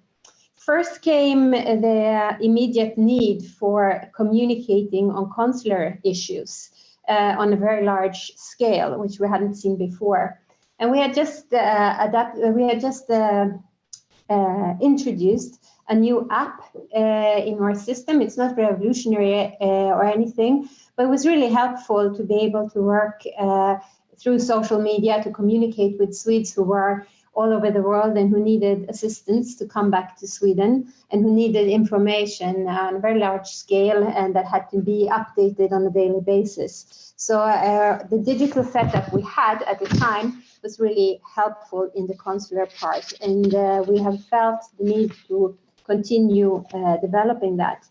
First came the immediate need for communicating on consular issues on a very large scale, which we hadn't seen before. And we had just introduced a new app in our system. It's not revolutionary or anything, but it was really helpful to be able to work through social media to communicate with Swedes who were all over the world and who needed assistance to come back to Sweden and who needed information on a very large scale and that had to be updated on a daily basis. So the digital setup we had at the time was really helpful in the consular part, and we have felt the need to continue developing that.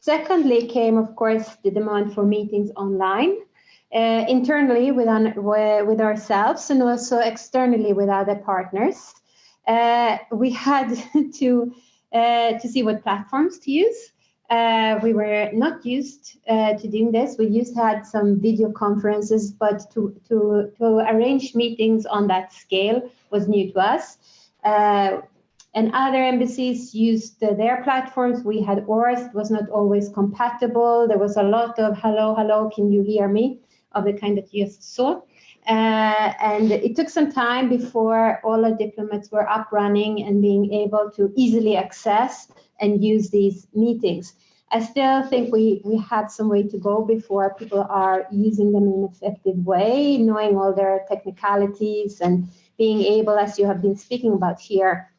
Secondly came, of course, the demand for meetings online, internally with ourselves and also externally with other partners. We had to see what platforms to use. We were not used to doing this. We used to had some video conferences, but to arrange meetings on that scale was new to us. And other embassies used their platforms. We had ours. It was not always compatible. There was a lot of hello, hello, can you hear me? Of the kind that you just saw. And it took some time before all the diplomats were up running and being able to easily access and use these meetings. I still think we have some way to go before people are using them in an effective way, knowing all their technicalities and being able, as you have been speaking about here,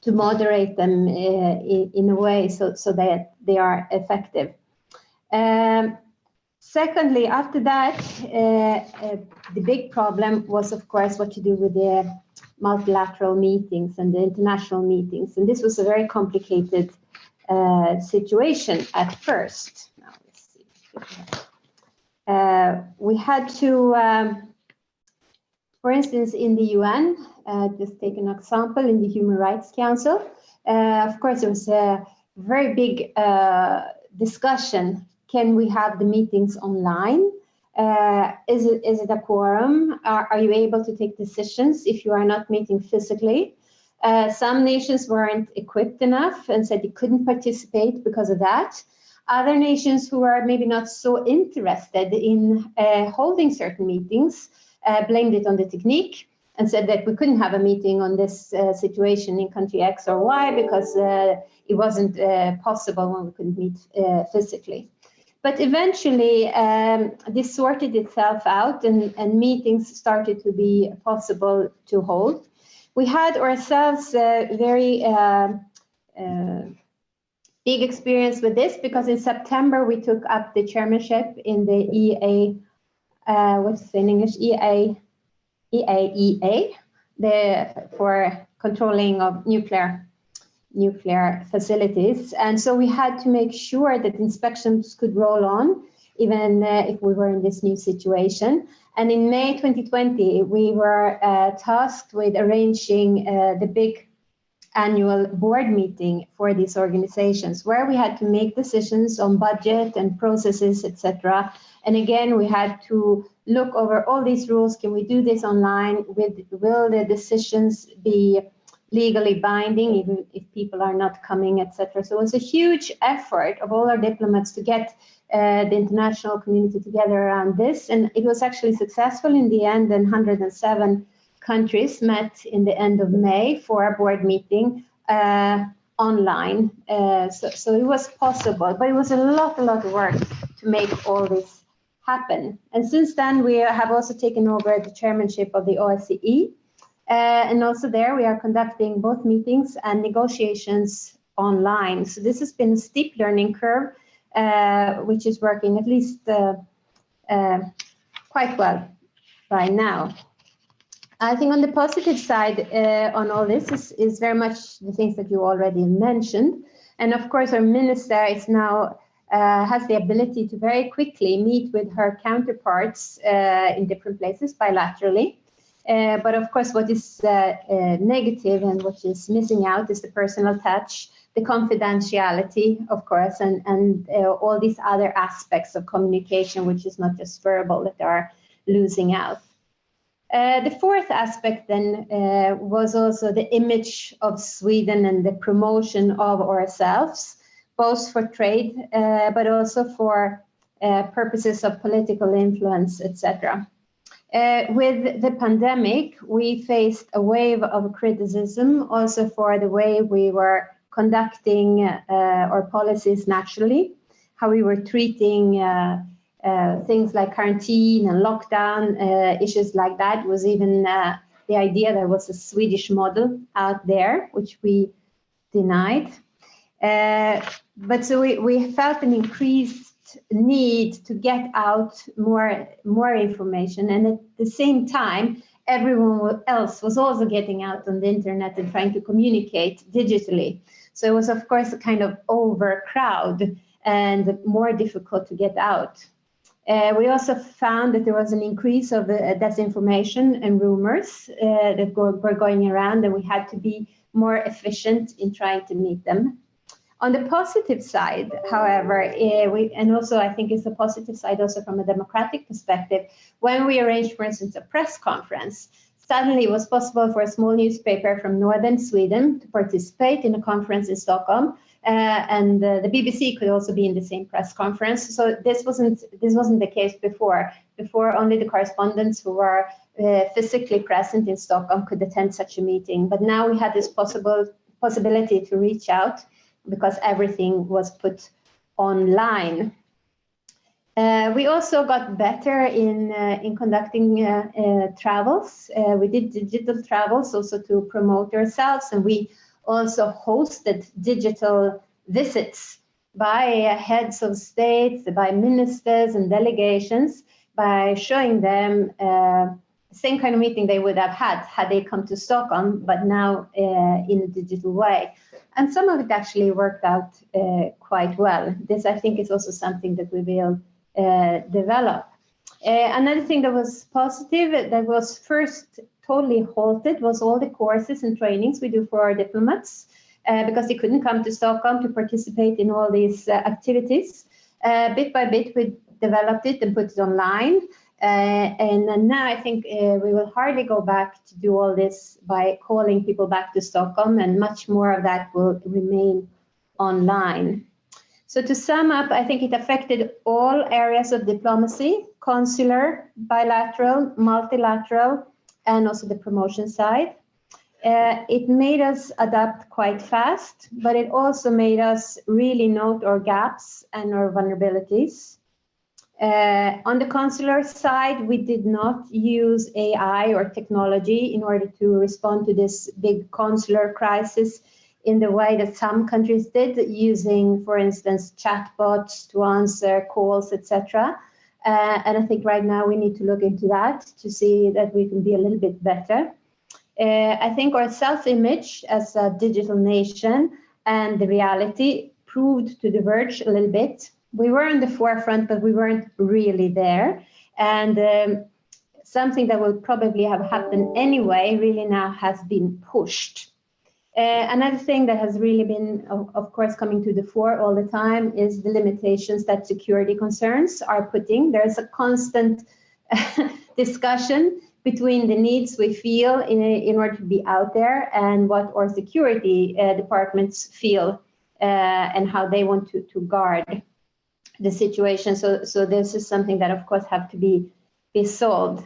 to moderate them in a way so that they are effective. Secondly, after that, the big problem was, of course, what to do with the multilateral meetings and the international meetings. And this was a very complicated situation at first. Now, let's see. We had to, for instance, in the UN, just take an example, in the Human Rights Council, of course, there was a very big discussion. Can we have the meetings online? Is it a quorum? Are you able to take decisions if you are not meeting physically? Some nations weren't equipped enough and said they couldn't participate because of that. Other nations who are maybe not so interested in holding certain meetings blamed it on the technique and said that we couldn't have a meeting on this situation in country X or Y because it wasn't possible when we couldn't meet physically. But eventually, this sorted itself out and meetings started to be possible to hold. We had ourselves a very big experience with this because in September, we took up the chairmanship in the EA, what's it in English? EAEA, for controlling of nuclear facilities. And so we had to make sure that inspections could roll on, even if we were in this new situation. And in May 2020, we were tasked with arranging the big annual board meeting for these organizations, where we had to make decisions on budget and processes, etc. And again, we had to look over all these rules. Can we do this online? Will the decisions be legally binding, even if people are not coming, etc. So it was a huge effort of all our diplomats to get the international community together around this. And it was actually successful in the end, and 107 countries met in the end of May for a board meeting online. So it was possible, but it was a lot of work to make all this happen. And since then, we have also taken over the chairmanship of the OSCE. And also there, we are conducting both meetings and negotiations online. So this has been a steep learning curve, which is working at least quite well by now. I think on the positive side on all this is very much the things that you already mentioned. And of course, our minister is now has the ability to very quickly meet with her counterparts in different places bilaterally. But of course, what is negative and what is missing out is the personal touch, the confidentiality, of course, and all these other aspects of communication, which is not just verbal, that are losing out. The fourth aspect then was also the image of Sweden and the promotion of ourselves, both for trade, but also for purposes of political influence, etc. With the pandemic, we faced a wave of criticism also for the way we were conducting our policies naturally, how we were treating things like quarantine and lockdown, issues like that. It was even the idea there was a Swedish model out there, which we denied. But so we felt an increased need to get out more information, and at the same time, everyone else was also getting out on the internet and trying to communicate digitally. So it was, of course, a kind of overcrowd and more difficult to get out. We also found that there was an increase of disinformation and rumors that were going around, and we had to be more efficient in trying to meet them. On the positive side, however, and also I think it's a positive side also from a democratic perspective, when we arranged, for instance, a press conference, suddenly it was possible for a small newspaper from northern Sweden to participate in a conference in Stockholm. And the BBC could also be in the same press conference. So this wasn't the case before. Before, only the correspondents who were physically present in Stockholm could attend such a meeting. But now we had this possibility to reach out because everything was put online. We also got better in conducting travels. We did digital travels also to promote ourselves, and we also hosted digital visits by heads of states, by ministers and delegations, by showing them the same kind of meeting they would have had they come to Stockholm, but now in a digital way. And some of it actually worked out quite well. This, I think, is also something that we will develop. Another thing that was positive, that was first totally halted, was all the courses and trainings we do for our diplomats, because they couldn't come to Stockholm to participate in all these activities. Bit by bit, we developed it and put it online. And now I think we will hardly go back to do all this by calling people back to Stockholm, and much more of that will remain online. So to sum up, I think it affected all areas of diplomacy: consular, bilateral, multilateral, and also the promotion side. It made us adapt quite fast, but it also made us really note our gaps and our vulnerabilities. On the consular side, we did not use AI or technology in order to respond to this big consular crisis in the way that some countries did, using, for instance, chatbots to answer calls, etc. And I think right now we need to look into that to see that we can be a little bit better. I think our self-image as a digital nation and the reality proved to diverge a little bit. We were in the forefront, but we weren't really there. And something that will probably have happened anyway really now has been pushed. Another thing that has really been, of course, coming to the fore all the time is the limitations that security concerns are putting. There's a constant discussion between the needs we feel in order to be out there and what our security departments feel and how they want to guard the situation. So this is something that, of course, have to be solved.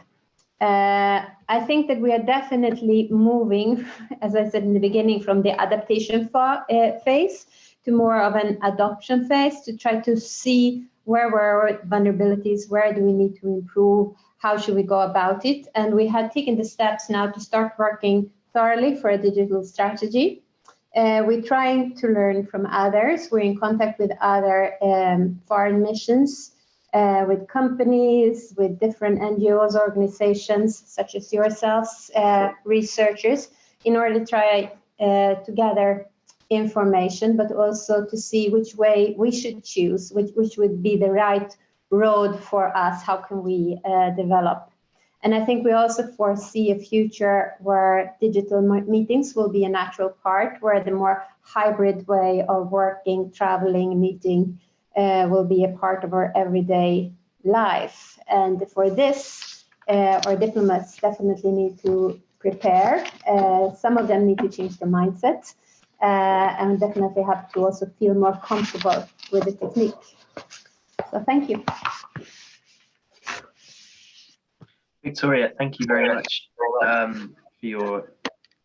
I think that we are definitely moving, as I said in the beginning, from the adaptation phase to more of an adoption phase, to try to see where were our vulnerabilities, where do we need to improve, how should we go about it. And we had taken the steps now to start working thoroughly for a digital strategy. We're trying to learn from others. We're in contact with other foreign missions, with companies, with different NGOs, organizations, such as yourselves, researchers, in order to try to gather information, but also to see which way we should choose, which would be the right road for us. How can we develop? And I think we also foresee a future where digital meetings will be a natural part, where the more hybrid way of working, traveling, meeting will be a part of our everyday life. And for this, our diplomats definitely need to prepare. Some of them need to change their mindset and definitely have to also feel more comfortable with the technique. So thank you. Victoria, thank you very much for your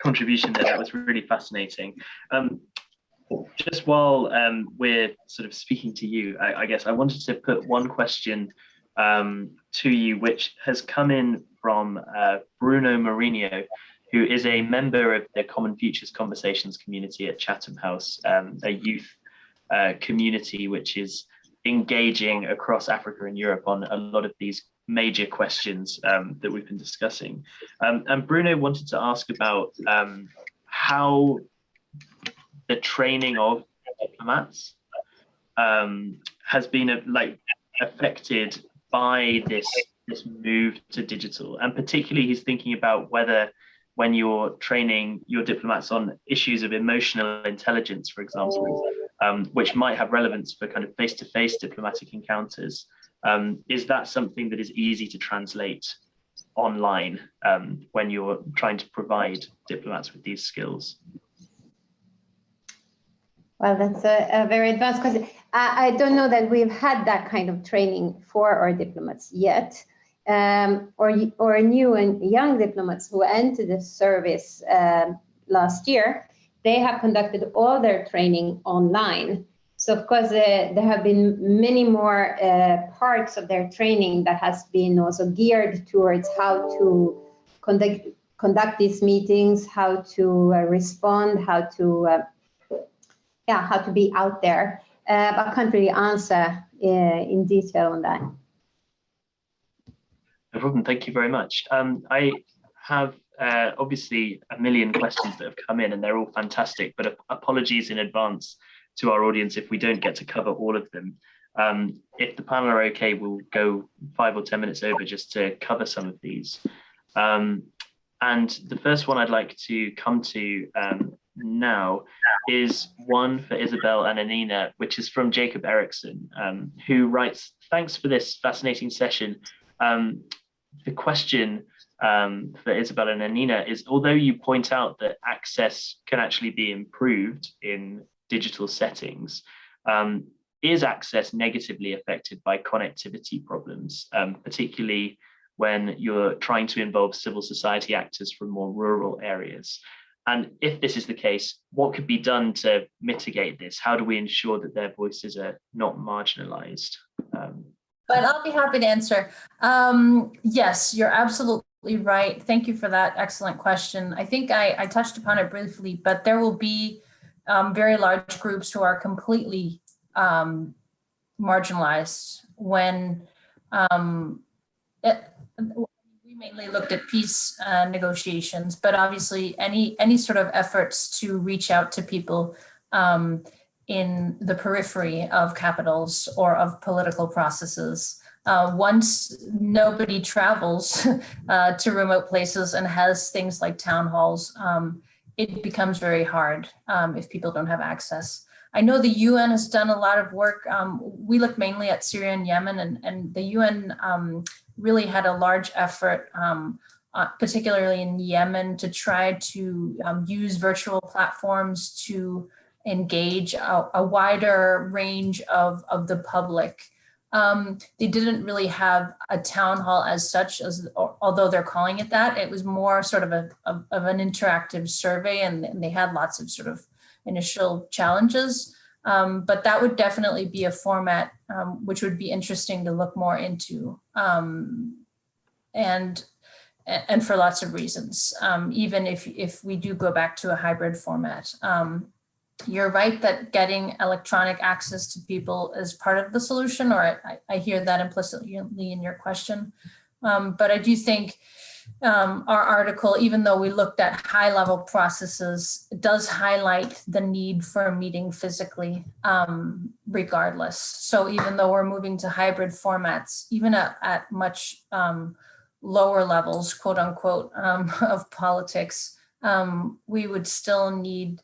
contribution there. That was really fascinating. Just while we're sort of speaking to you, I guess I wanted to put one question to you, which has come in from Bruno Mourinho, who is a member of the Common Futures Conversations community at Chatham House, a youth community which is engaging across Africa and Europe on a lot of these major questions that we've been discussing. And Bruno wanted to ask about how the training of diplomats has been affected by this move to digital. And particularly he's thinking about whether when you're training your diplomats on issues of emotional intelligence, for example, which might have relevance for kind of face-to-face diplomatic encounters, is that something that is easy to translate online when you're trying to provide diplomats with these skills? Well, that's a very advanced question. I don't know that we've had that kind of training for our diplomats yet, or new and young diplomats who entered the service last year. They have conducted all their training online. So of course, there have been many more parts of their training that has been also geared towards how to conduct these meetings, how to respond, how to be out there. But I can't really answer in detail on that. No problem. Thank you very much. I have obviously a million questions that have come in, and they're all fantastic, but apologies in advance to our audience if we don't get to cover all of them. If the panel are okay, we'll go 5 or 10 minutes over just to cover some of these. And the first one I'd like to come to now is one for Isabel and Anine, which is from Jacob Eriksson, who writes, "Thanks for this fascinating session. The question for Isabel and Anine is, although you point out that access can actually be improved in digital settings, is access negatively affected by connectivity problems, particularly when you're trying to involve civil society actors from more rural areas? And if this is the case, what could be done to mitigate this? How do we ensure that their voices are not marginalized?" But I'll be happy to answer. Yes, you're absolutely right. Thank you for that excellent question. I think I touched upon it briefly, but there will be very large groups who are completely marginalized when we mainly looked at peace negotiations, but obviously any sort of efforts to reach out to people in the periphery of capitals or of political processes. Once nobody travels to remote places and has things like town halls, it becomes very hard if people don't have access. I know the UN has done a lot of work. We look mainly at Syria and Yemen, and the UN really had a large effort, particularly in Yemen, to try to use virtual platforms to engage a wider range of the public. They didn't really have a town hall as such, although they're calling it that. It was more sort of an interactive survey, and they had lots of sort of initial challenges. But that would definitely be a format which would be interesting to look more into, and for lots of reasons, even if we do go back to a hybrid format. You're right that getting electronic access to people is part of the solution, or I hear that implicitly in your question. But I do think our article, even though we looked at high level processes, does highlight the need for a meeting physically, regardless. So even though we're moving to hybrid formats, even at much lower levels, quote unquote, of politics, we would still need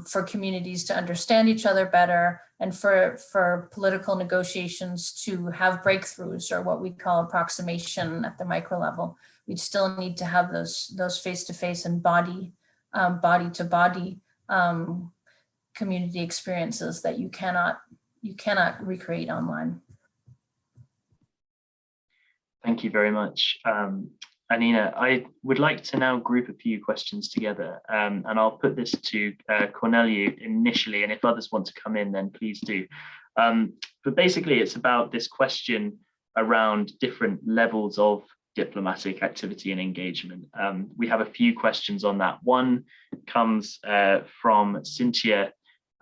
for communities to understand each other better, and for political negotiations to have breakthroughs, or what we call approximation at the micro level. We'd still need to have those face-to-face and body-to-body community experiences that you cannot recreate online. Thank you very much. Anine, I would like to now group a few questions together, and I'll put this to Corneliu initially, and if others want to come in, then please do. But basically, it's about this question around different levels of diplomatic activity and engagement. We have a few questions on that. One comes from Cynthia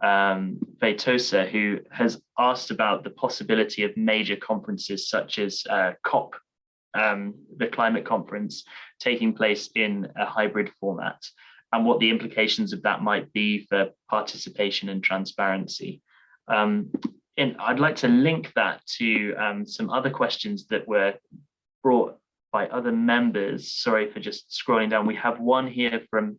Feitosa, who has asked about the possibility of major conferences such as COP, the climate conference, taking place in a hybrid format, and what the implications of that might be for participation and transparency. And I'd like to link that to some other questions that were brought by other members. Sorry for just scrolling down. We have one here from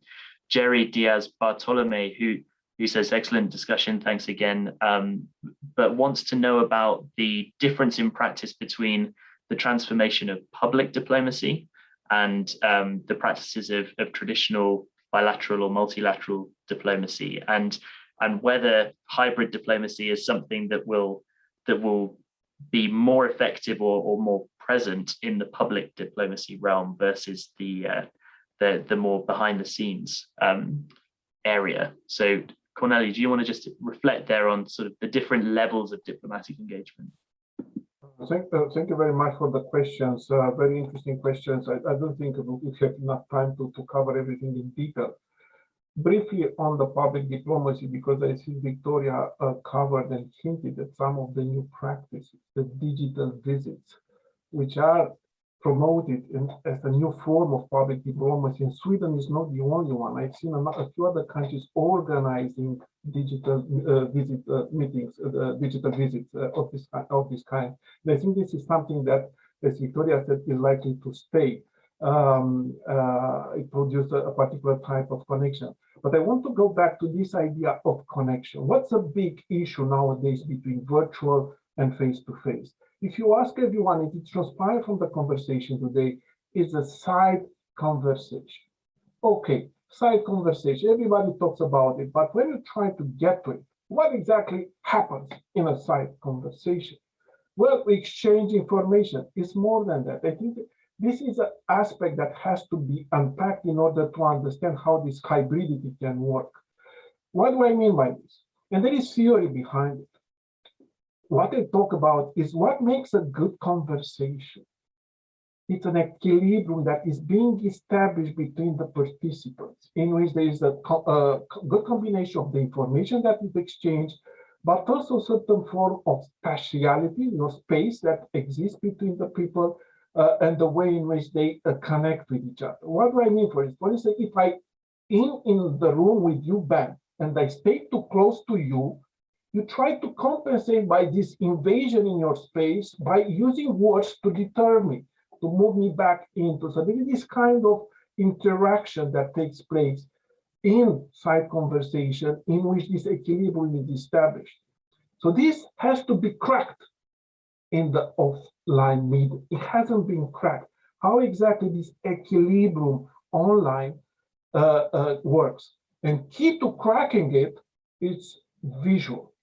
Jerry Diaz Bartolome, who says, excellent discussion, thanks again, but wants to know about the difference in practice between the transformation of public diplomacy and the practices of traditional bilateral or multilateral diplomacy, and whether hybrid diplomacy is something that will be more effective or more present in the public diplomacy realm versus the more behind the scenes area. So Corneliu, do you want to just reflect there on sort of the different levels of diplomatic engagement? Thank you very much for the questions. Very interesting questions. I don't think we have enough time to cover everything in detail. Briefly on the public diplomacy, because I see Victoria covered and hinted at some of the new practices, the digital visits, which are promoted as a new form of public diplomacy. And Sweden is not the only one. I've seen a few other countries organizing digital meetings, digital visits of this kind. And I think this is something that, as Victoria said, is likely to stay. It produces a particular type of connection. But I want to go back to this idea of connection. What's a big issue nowadays between virtual and face-to-face? If you ask everyone, if it transpires from the conversation today, it's a side conversation. Okay, side conversation, everybody talks about it, but when you try to get to it, what exactly happens in a side conversation? Well, we exchange information. It's more than that. I think this is an aspect that has to be unpacked in order to understand how this hybridity can work. What do I mean by this? And there is theory behind it. What I talk about is what makes a good conversation. It's an equilibrium that is being established between the participants, in which there is a good combination of the information that is exchanged, but also certain form of spatiality, space that exists between the people, and the way in which they connect with each other. What do I mean for this? For instance, if I in the room with you, Ben, and I stay too close to you, you try to compensate by this invasion in your space by using words to deter me, to move me back into. So there is this kind of interaction that takes place in side conversation in which this equilibrium is established. So this has to be cracked in the offline media. It hasn't been cracked. How exactly this equilibrium online works. And key to cracking it is visual.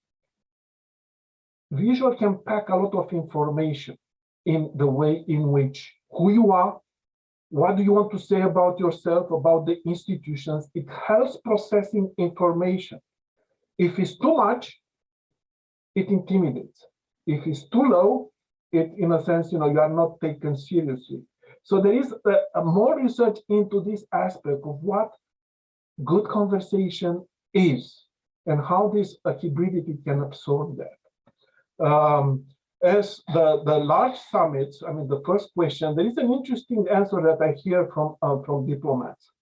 Visual can pack a lot of information in the way in which who you are, what do you want to say about yourself, about the institutions. It helps processing information. If it's too much, it intimidates. If it's too low, it, in a sense, you are not taken seriously. So there is a more research into this aspect of what good conversation is and how this hybridity can absorb that. As the large summits, I mean, the first question, there is an interesting answer that I hear from diplomats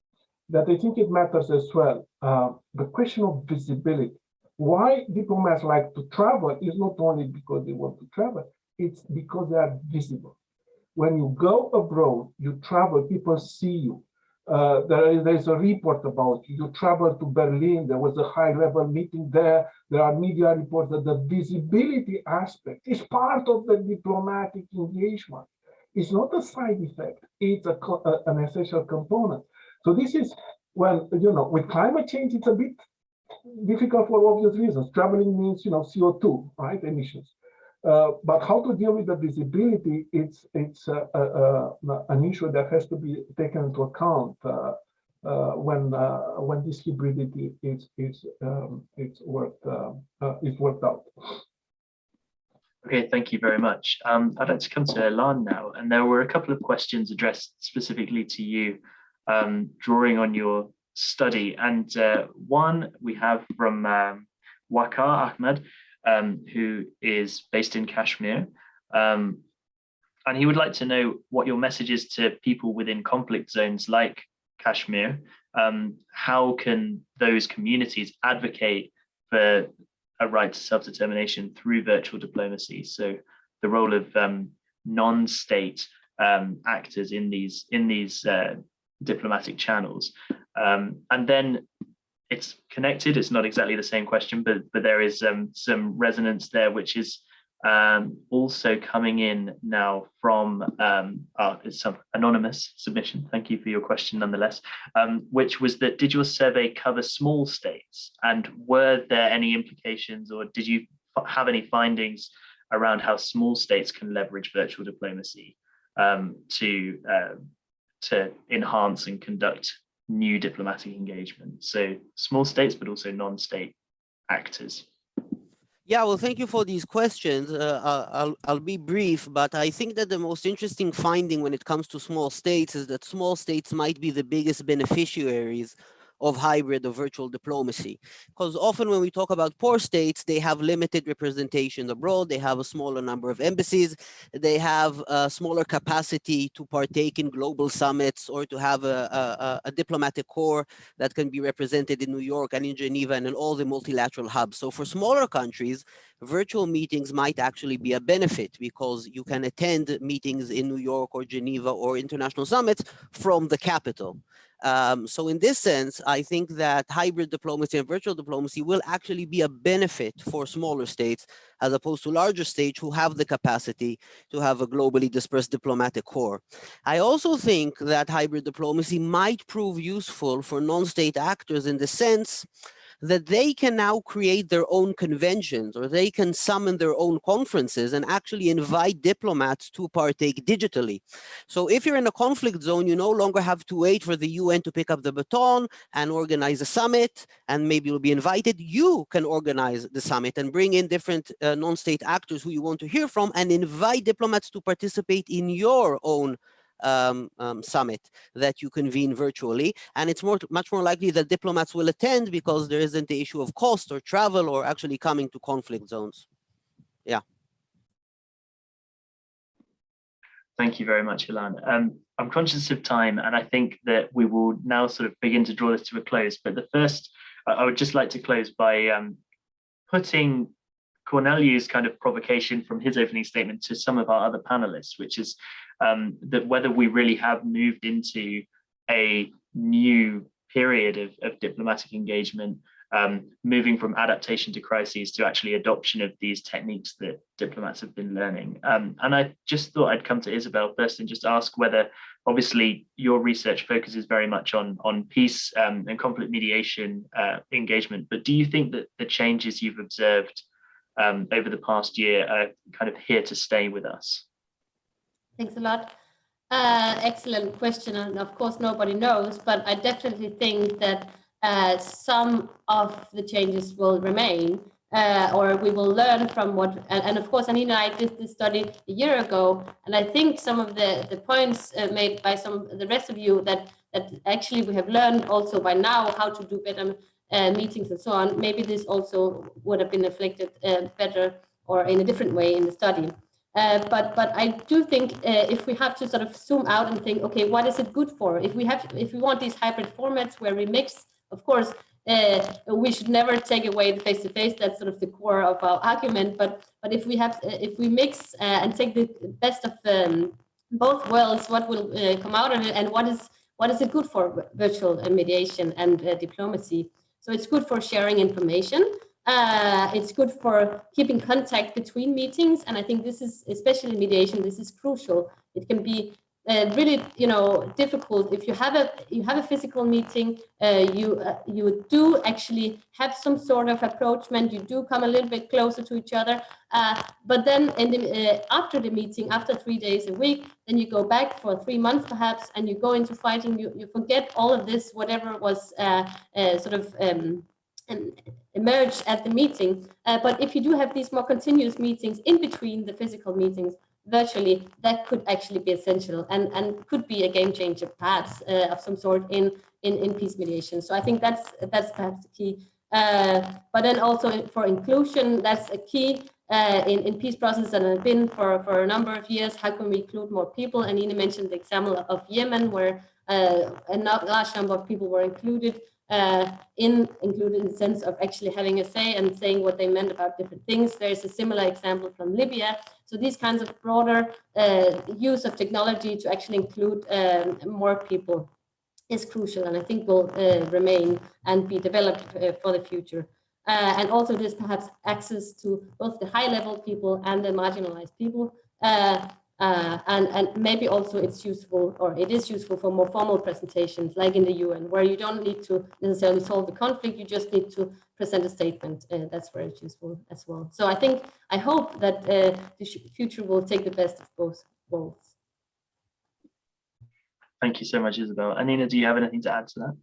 that I think it matters as well. The question of visibility. Why diplomats like to travel is not only because they want to travel, it's because they are visible. When you go abroad, you travel, people see you. There's a report about you. You travel to Berlin, there was a high-level meeting there. There are media reports that the visibility aspect is part of the diplomatic engagement. It's not a side effect, it's an essential component. So this is, well, with climate change, it's a bit difficult for obvious reasons. Traveling means, CO2, right, emissions. But how to deal with the visibility, it's an issue that has to be taken into account when this hybridity is worked out. Okay, thank you very much. I'd like to come to Anine now, and there were a couple of questions addressed specifically to you, drawing on your study. And one we have from Waqar Ahmed, who is based in Kashmir. And he would like to know what your message is to people within conflict zones like Kashmir. How can those communities advocate for a right to self-determination through virtual diplomacy? So the role of non-state actors in these diplomatic channels. And then it's connected, it's not exactly the same question, but there is some resonance there, which is also coming in now from it's some anonymous submission. Thank you for your question nonetheless, which was that, did your survey cover small states? And were there any implications, or did you have any findings around how small states can leverage virtual diplomacy to enhance and conduct new diplomatic engagement? So small states, but also non-state actors. Yeah, well, thank you for these questions. I'll be brief, but I think that the most interesting finding when it comes to small states is that small states might be the biggest beneficiaries of hybrid or virtual diplomacy. Because often when we talk about poor states, they have limited representation abroad, they have a smaller number of embassies, they have a smaller capacity to partake in global summits or to have a diplomatic corps that can be represented in New York and in Geneva and in all the multilateral hubs. So for smaller countries, virtual meetings might actually be a benefit because you can attend meetings in New York or Geneva or international summits from the capital. So in this sense, I think that hybrid diplomacy and virtual diplomacy will actually be a benefit for smaller states as opposed to larger states who have the capacity to have a globally dispersed diplomatic corps. I also think that hybrid diplomacy might prove useful for non-state actors in the sense that they can now create their own conventions, or they can summon their own conferences and actually invite diplomats to partake digitally. So if you're in a conflict zone, you no longer have to wait for the UN to pick up the baton and organize a summit, and maybe you'll be invited. You can organize the summit and bring in different non-state actors who you want to hear from and invite diplomats to participate in your own summit that you convene virtually. And it's much more likely that diplomats will attend because there isn't the issue of cost or travel or actually coming to conflict zones. Yeah. Thank you very much, Anine. I'm conscious of time, and I think that we will now sort of begin to draw this to a close. But the first, I would just like to close by putting Corneliu's kind of provocation from his opening statement to some of our other panelists, which is that whether we really have moved into a new period of diplomatic engagement, moving from adaptation to crises to actually adoption of these techniques that diplomats have been learning. And I just thought I'd come to Isabel first and just ask whether, obviously, your research focuses very much on peace and conflict mediation engagement, but do you think that the changes you've observed over the past year are kind of here to stay with us? Thanks a lot. Excellent question. And of course, nobody knows, but I definitely think that some of the changes will remain, or we will learn from what, and of course, Anine and I did this study a year ago, and I think some of the points made by some of the rest of you that actually we have learned also by now how to do better meetings and so on. Maybe this also would have been reflected better or in a different way in the study. But I do think if we have to sort of zoom out and think, okay, what is it good for? If we want these hybrid formats where we mix, of course, we should never take away the face-to-face. That's sort of the core of our argument. But if we mix and take the best of both worlds, what will come out of it, and what is it good for virtual mediation and diplomacy. So it's good for sharing information. It's good for keeping contact between meetings, and I think this is, especially mediation, this is crucial. It can be really, difficult if you have a physical meeting. You do actually have some sort of approachment. You do come a little bit closer to each other. But then after the meeting, after 3 days a week, then you go back for 3 months perhaps, and you go into fighting. You forget all of this, whatever was emerged at the meeting. But if you do have these more continuous meetings in between the physical meetings, virtually, that could actually be essential and could be a game changer, perhaps, of some sort in peace mediation. So I think that's perhaps the key. But then also for inclusion, that's a key in peace process, and have been for a number of years. How can we include more people? And Anine mentioned the example of Yemen, where a large number of people were included in the sense of actually having a say and saying what they meant about different things. There's a similar example from Libya. So these kinds of broader use of technology to actually include more people is crucial, and I think will remain and be developed for the future. And also this perhaps access to both the high-level people and the marginalized people. And maybe also it is useful for more formal presentations, like in the UN, where you don't need to necessarily solve the conflict, you just need to present a statement. That's very useful as well. So I hope that the future will take the best of both worlds. Thank you so much, Isabel. Anine, do you have anything to add to that?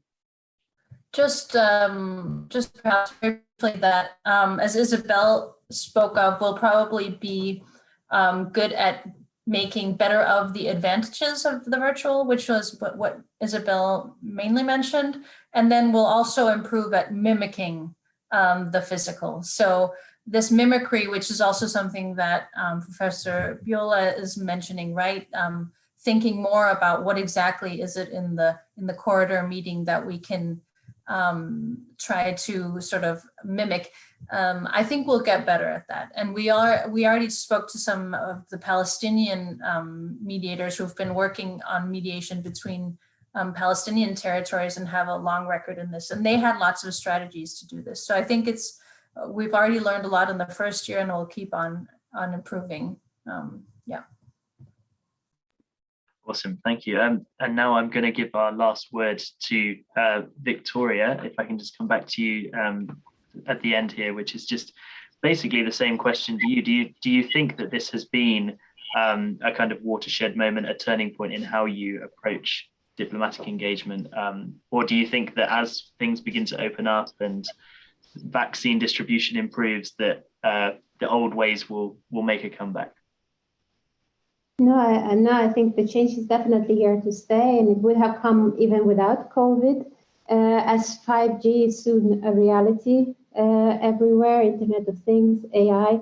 Just perhaps briefly that, as Isabel spoke of, we'll probably be good at making better of the advantages of the virtual, which was what Isabel mainly mentioned. And then we'll also improve at mimicking the physical. So this mimicry, which is also something that Professor Bjola is mentioning, right? Thinking more about what exactly is it in the corridor meeting that we can try to sort of mimic. I think we'll get better at that. And we already spoke to some of the Palestinian mediators who've been working on mediation between Palestinian territories and have a long record in this. And they had lots of strategies to do this. So I think we've already learned a lot in the first year, and we'll keep on improving. Yeah. Awesome, thank you. And now I'm going to give our last word to Victoria, if I can just come back to you at the end here, which is just basically the same question to you. Do you think that this has been a kind of watershed moment, a turning point in how you approach diplomatic engagement? Or do you think that as things begin to open up and vaccine distribution improves, that the old ways will make a comeback? No, I think the change is definitely here to stay, and it would have come even without COVID, as 5G is soon a reality everywhere, Internet of Things, AI,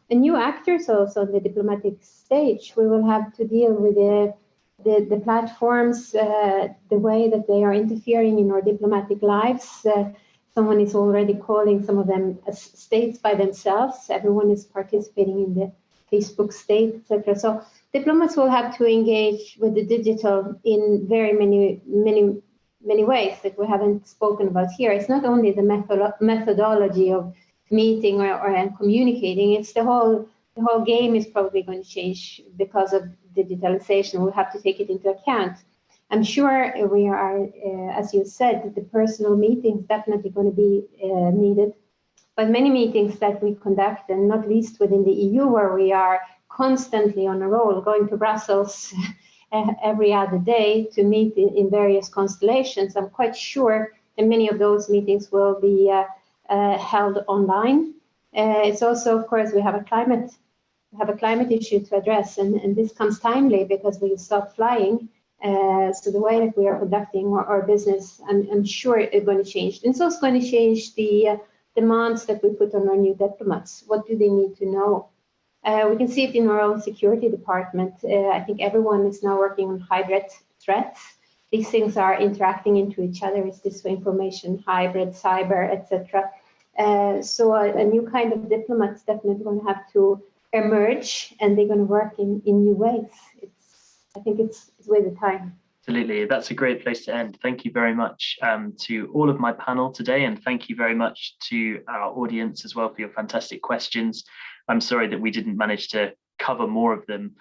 and new actors also on the diplomatic stage. We will have to deal with the platforms, the way that they are interfering in our diplomatic lives. Someone is already calling some of them states by themselves. Everyone is participating in the Facebook state, etc. So diplomats will have to engage with the digital in very many ways that we haven't spoken about here. It's not only the methodology of meeting or communicating. It's the whole game is probably going to change because of digitalization. We'll have to take it into account. I'm sure we are, as you said, the personal meetings definitely going to be needed. But many meetings that we conduct, and not least within the EU, where we are constantly on a roll, going to Brussels every other day to meet in various constellations. I'm quite sure that many of those meetings will be held online. It's also, of course, we have a climate issue to address, and this comes timely because we stop flying. So the way that we are conducting our business, I'm sure it's going to change. And it's also going to change the demands that we put on our new diplomats. What do they need to know? We can see it in our own security department. I think everyone is now working on hybrid threats. These things are interacting into each other. Is disinformation, hybrid, cyber, etc. So a new kind of diplomat is definitely going to have to emerge, and they're going to work in new ways. I think it's with the time. Absolutely, that's a great place to end. Thank you very much to all of my panel today, and thank you very much to our audience as well for your fantastic questions. I'm sorry that we didn't manage to cover more of them.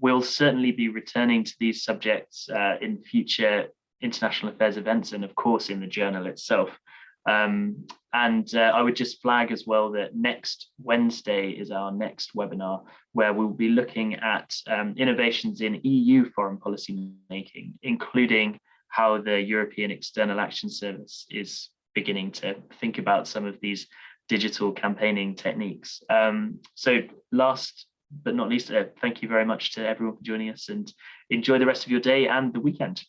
We'll certainly be returning to these subjects in future international affairs events and of course in the journal itself. I would just flag as well that next Wednesday is our next webinar, where we'll be looking at innovations in EU foreign policy making, including how the European External Action Service is beginning to think about some of these digital campaigning techniques. So last but not least, thank you very much to everyone for joining us, and enjoy the rest of your day and the weekend.